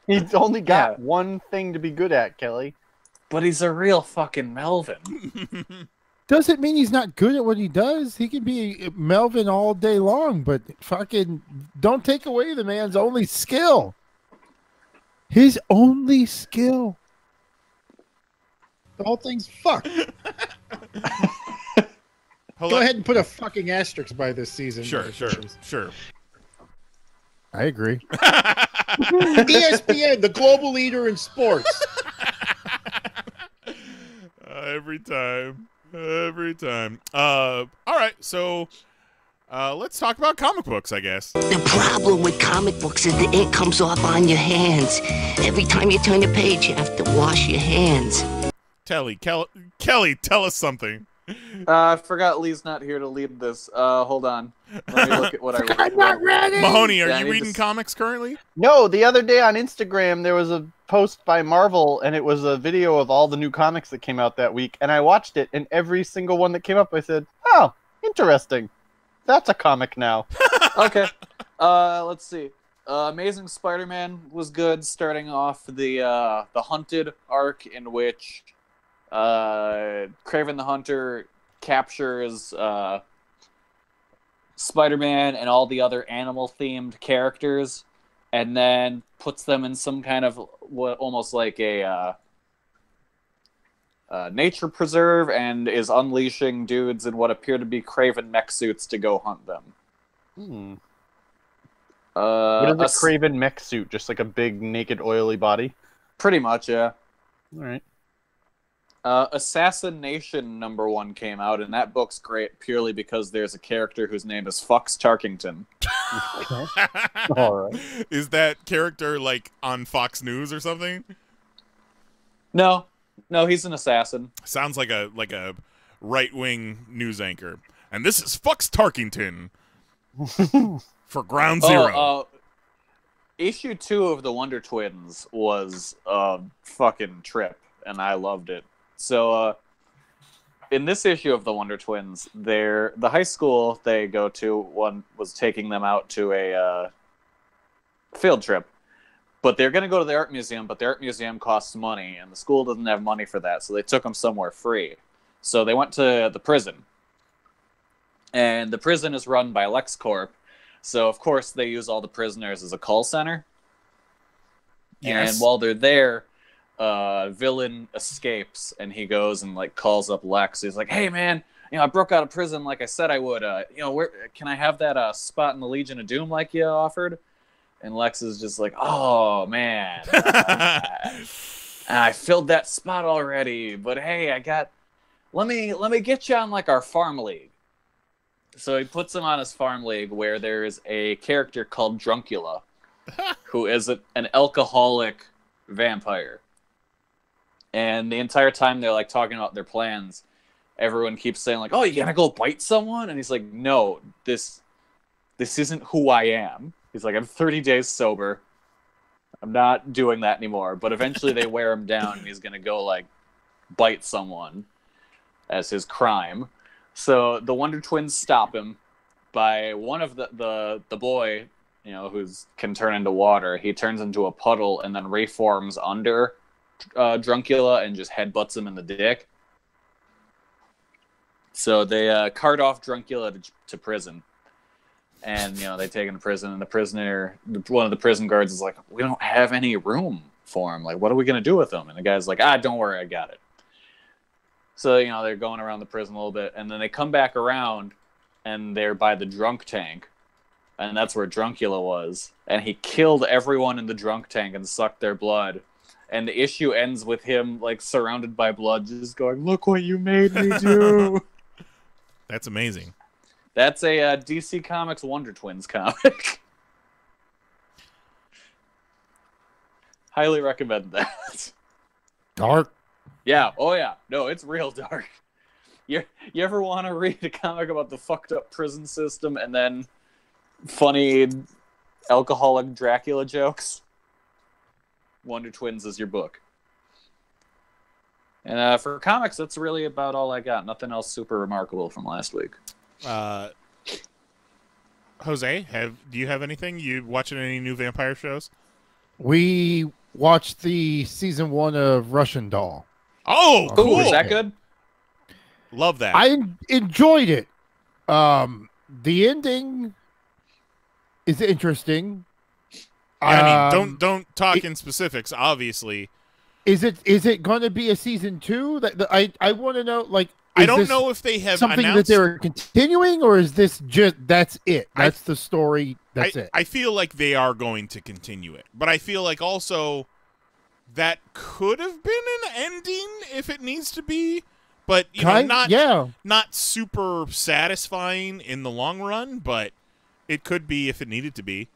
He's only got one thing to be good at, Kelly. But he's a real fucking Melvin. Doesn't mean he's not good at what he does. He can be Melvin all day long, but fucking don't take away the man's only skill. His only skill. The whole thing's fucked. Go ahead and put a fucking asterisk by this season. Sure. I agree. ESPN, the global leader in sports. Every time. All right, so let's talk about comic books, I guess. The problem with comic books is the ink comes off on your hands. Every time you turn the page, you have to wash your hands. Kelly, tell us something. I forgot Lee's not here to lead this. Hold on. Let me look at what I wrote. I'm not ready. Mahoney, are you reading comics currently? No, the other day on Instagram there was a post by Marvel, and it was a video of all the new comics that came out that week, and I watched it, and every single one that came up, I said, "Oh, interesting. That's a comic now." Okay. Let's see. Amazing Spider-Man was good, starting off the Hunted arc, in which Kraven the Hunter captures Spider-Man and all the other animal-themed characters, and then puts them in some kind of almost like a nature preserve, and is unleashing dudes in what appear to be Kraven mech suits to go hunt them. What is a Kraven mech suit? Just like a big, naked, oily body? Pretty much, yeah. All right. Assassination #1 came out, and that book's great purely because there's a character whose name is Fox Tarkington. All right. Is that character like on Fox News or something? No, he's an assassin. Sounds like a right-wing news anchor. And this is Fox Tarkington for Ground Zero. Issue 2 of the Wonder Twins was a fucking trip, and I loved it. So, in this issue of the Wonder Twins, the high school they go to was taking them out to a field trip. But they're going to go to the art museum, but the art museum costs money, and the school doesn't have money for that, so they took them somewhere free. So they went to the prison. And the prison is run by LexCorp, so of course they use all the prisoners as a call center. Yes. And while they're there, villain escapes, and he goes and like calls up Lex. He's like, "Hey man, I broke out of prison like I said I would. Where can I have that spot in the Legion of Doom like you offered?" And Lex is just like, "Oh man, I filled that spot already. But hey, let me get you on like our farm league." So he puts him on his farm league, where there is a character called Druncula, who is an alcoholic vampire. And the entire time they're like talking about their plans, everyone keeps saying like, "Oh, you gonna go bite someone?" And he's like, "No, this isn't who I am." He's like, "I'm 30 days sober. I'm not doing that anymore." But eventually they wear him down, and he's gonna go like bite someone as his crime. So the Wonder Twins stop him by one of the boy, who's can turn into water. He turns into a puddle and then reforms under Druncula and just headbutts him in the dick. So they cart off Druncula to prison. And, they take him to prison, and one of the prison guards is like, "We don't have any room for him. Like, what are we going to do with him?" And the guy's like, "Don't worry, I got it." So, they're going around the prison a little bit, and then they come back around, and they're by the drunk tank, and that's where Druncula was. And he killed everyone in the drunk tank and sucked their blood. And the issue ends with him, like, surrounded by blood, just going, "Look what you made me do." That's amazing. That's a DC Comics Wonder Twins comic. Highly recommend that. Dark. Yeah. Oh, yeah. No, it's real dark. You ever want to read a comic about the fucked up prison system and then funny alcoholic Dracula jokes? Wonder Twins is your book. And for comics, that's really about all I got. Nothing else super remarkable from last week. Jose, do you have anything? You watching any new vampire shows? We watched the season 1 of Russian Doll. Oh, cool. Ooh, is that good? Love that. I enjoyed it. The ending is interesting. I mean, don't talk in specifics, obviously. Is it going to be a season 2? I want to know, like, I don't know if they have something announced... that they're continuing, or is this just that's it? That's the story. That's it. I feel like they are going to continue it, but I feel like also that could have been an ending if it needs to be. but yeah, not super satisfying in the long run, but it could be if it needed to be.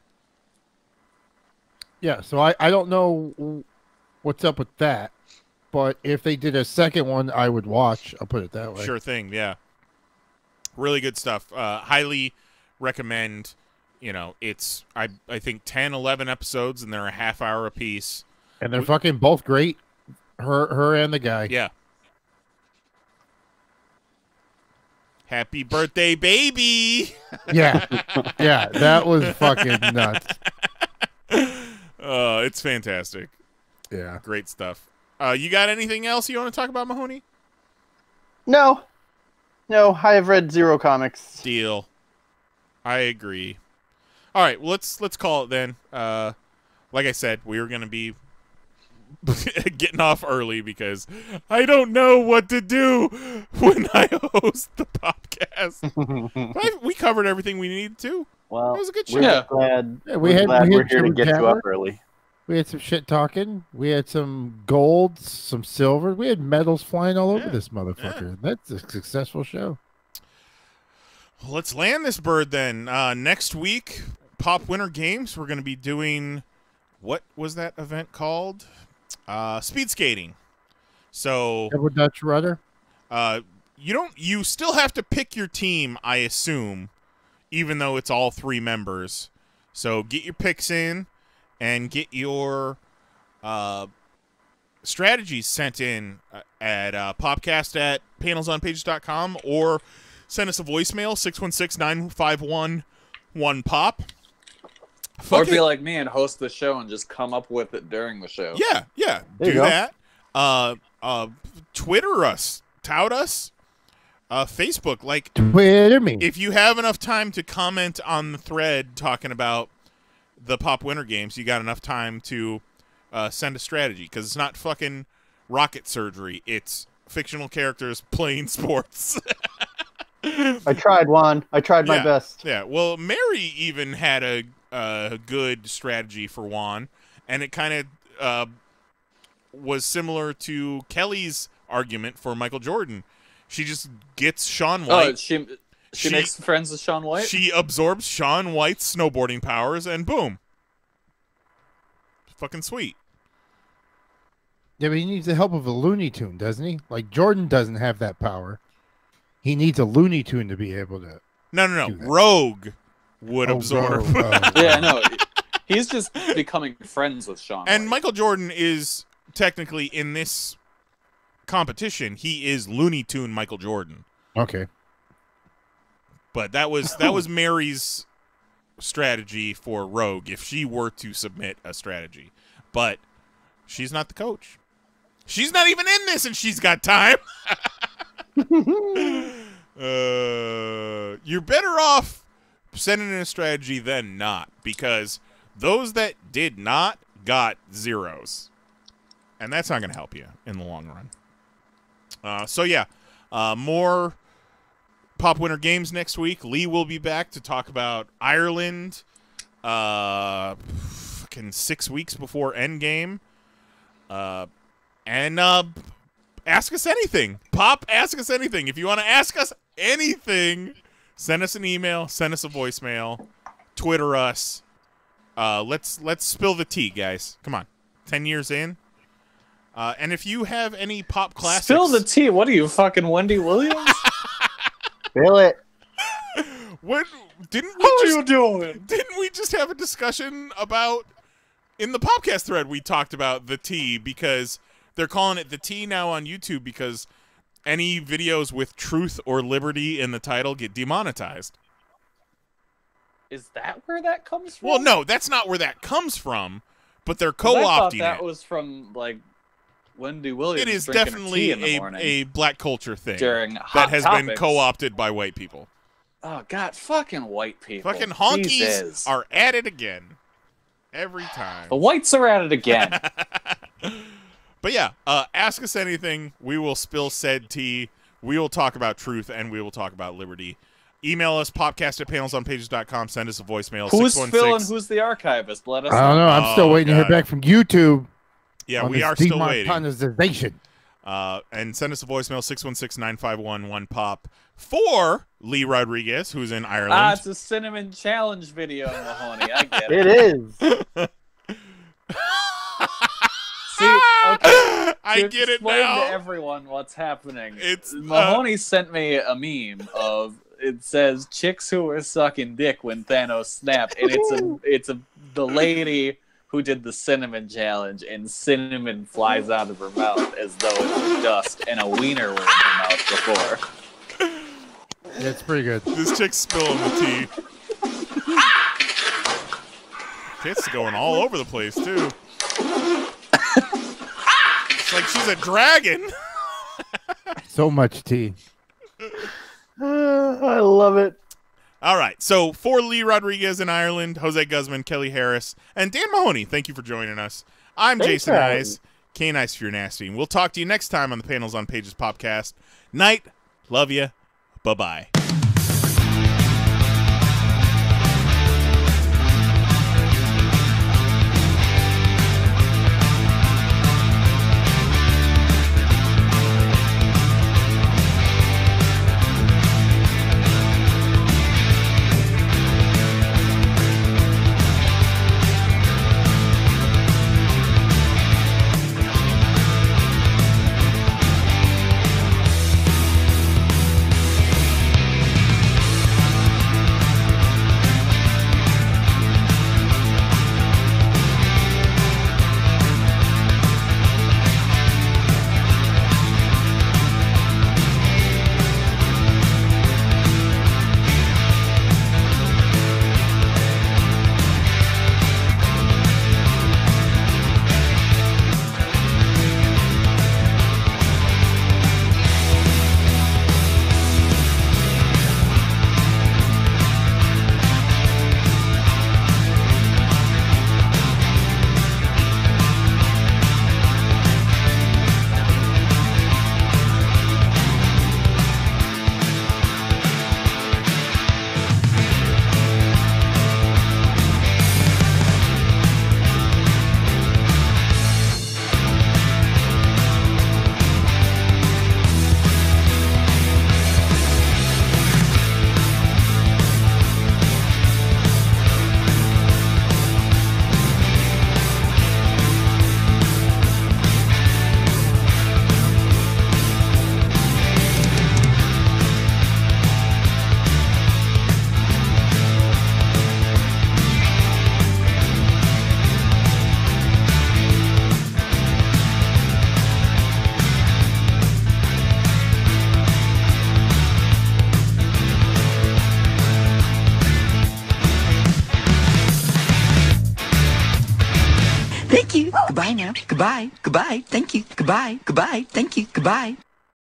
Yeah, so I don't know what's up with that, but if they did a second one, I would watch. I'll put it that way. Sure thing, yeah. Really good stuff. Highly recommend. You know, it's I think 10, 11 episodes, and they're a half hour apiece. And they're fucking both great. Her and the guy. Yeah. Happy birthday, baby! Yeah, yeah, that was fucking nuts. It's fantastic. Yeah, great stuff. You got anything else you want to talk about, Mahoney? No, I have read 0 comics. Deal. I agree. All right, well, let's call it then. Like I said, we were gonna be getting off early because I don't know what to do when I host the podcast. We covered everything we needed to. Well, it was a good show. We're glad we're here to get you up early. We had some shit talking. We had some golds, some silver. We had medals flying all over this motherfucker. That's a successful show. Well, let's land this bird then. Next week, Pop Winter Games, we're going to be doing, what was that event called? Speed skating. So Double Dutch rudder. You still have to pick your team, I assume, even though it's all 3 members. So get your picks in and get your strategies sent in at popcast@panelsonpages.com, or send us a voicemail, 616-951-1POP. Or be like me and host the show and just come up with it during the show. Yeah. Do that. Twitter us. Tout us. Facebook. Like, Twitter me. If you have enough time to comment on the thread talking about the Pop Winter Games, you got enough time to send a strategy. Because it's not fucking rocket surgery. It's fictional characters playing sports. I tried, Juan. I tried my best. Yeah. Well, Mary even had a good strategy for Juan, and it kind of was similar to Kelly's argument for Michael Jordan. She just gets Shaun White. Oh, she makes friends with Shaun White? She absorbs Shaun White's snowboarding powers, and boom. Fucking sweet. Yeah, but he needs the help of a Looney Tune, doesn't he? Like, Jordan doesn't have that power. He needs a Looney Tune to be able to. No. Rogue would absorb. Yeah, no. He's just becoming friends with Shaun And White. Michael Jordan is technically in this competition. He is Looney Tune Michael Jordan. Okay. But that was Mary's strategy for Rogue if she were to submit a strategy. But she's not the coach. She's not even in this, and she's got time. You're better off sending in a strategy than not, because those that did not got zeros, and that's not going to help you in the long run. More Pop Winter Games next week. Lee will be back to talk about Ireland fucking 6 weeks before Endgame. And ask us anything. Pop, ask us anything. If you want to ask us anything, send us an email, send us a voicemail, Twitter us. Let's spill the tea, guys. Come on. 10 years in. And if you have any pop classics... Spill the tea? What are you, fucking Wendy Williams? Spill it. What didn't we How are you doing? Didn't we just have a discussion about... In the Popcast thread, we talked about the tea because they're calling it the tea now on YouTube because any videos with truth or liberty in the title get demonetized. Is that where that comes from? Well, no, that's not where that comes from, but they're 'Cause I thought co-opting that it. was from, like, Wendy Williams. It is drinking her definitely tea in the morning a black culture thing during that Hot has been Topics. co-opted by white people. Oh, God, fucking white people. Fucking honkies Jesus. are at it again. Every time. The whites are at it again. But yeah, ask us anything. We will spill said tea. We will talk about truth, and we will talk about liberty. Email us, popcast@panelsonpages.com. Send us a voicemail. Who's 616. Phil and who's the archivist? Let us I don't know. I'm still waiting to hear back from YouTube. Yeah, on we this are still waiting. demonetization. And send us a voicemail, 616-951-1POP, for Lee Rodriguez, who's in Ireland. It's a cinnamon challenge video, Mahoney. I get It it. is. See, okay, I get it explain now. to everyone what's happening. It's Mahoney sent me a meme of, it says chicks who were sucking dick when Thanos snapped, and it's the lady who did the cinnamon challenge, and cinnamon flies out of her mouth as though it was dust, and a wiener were in her mouth before. Yeah, it's pretty good. This chick's spilling the tea. Tits going all over the place, too. It's like she's a dragon. So much tea. I love it. All right, so for Lee Rodriguez in Ireland, Jose Guzman, Kelly Harris, and Dan Mahoney, thank you for joining us. I'm Thanks, Jason guys. Knize, K-Nice if you're nasty, and we'll talk to you next time on the Panels on Pages podcast. Night, love you, bye-bye. Thank you. Goodbye now. Goodbye. Goodbye. Thank you. Goodbye. Goodbye. Thank you. Goodbye.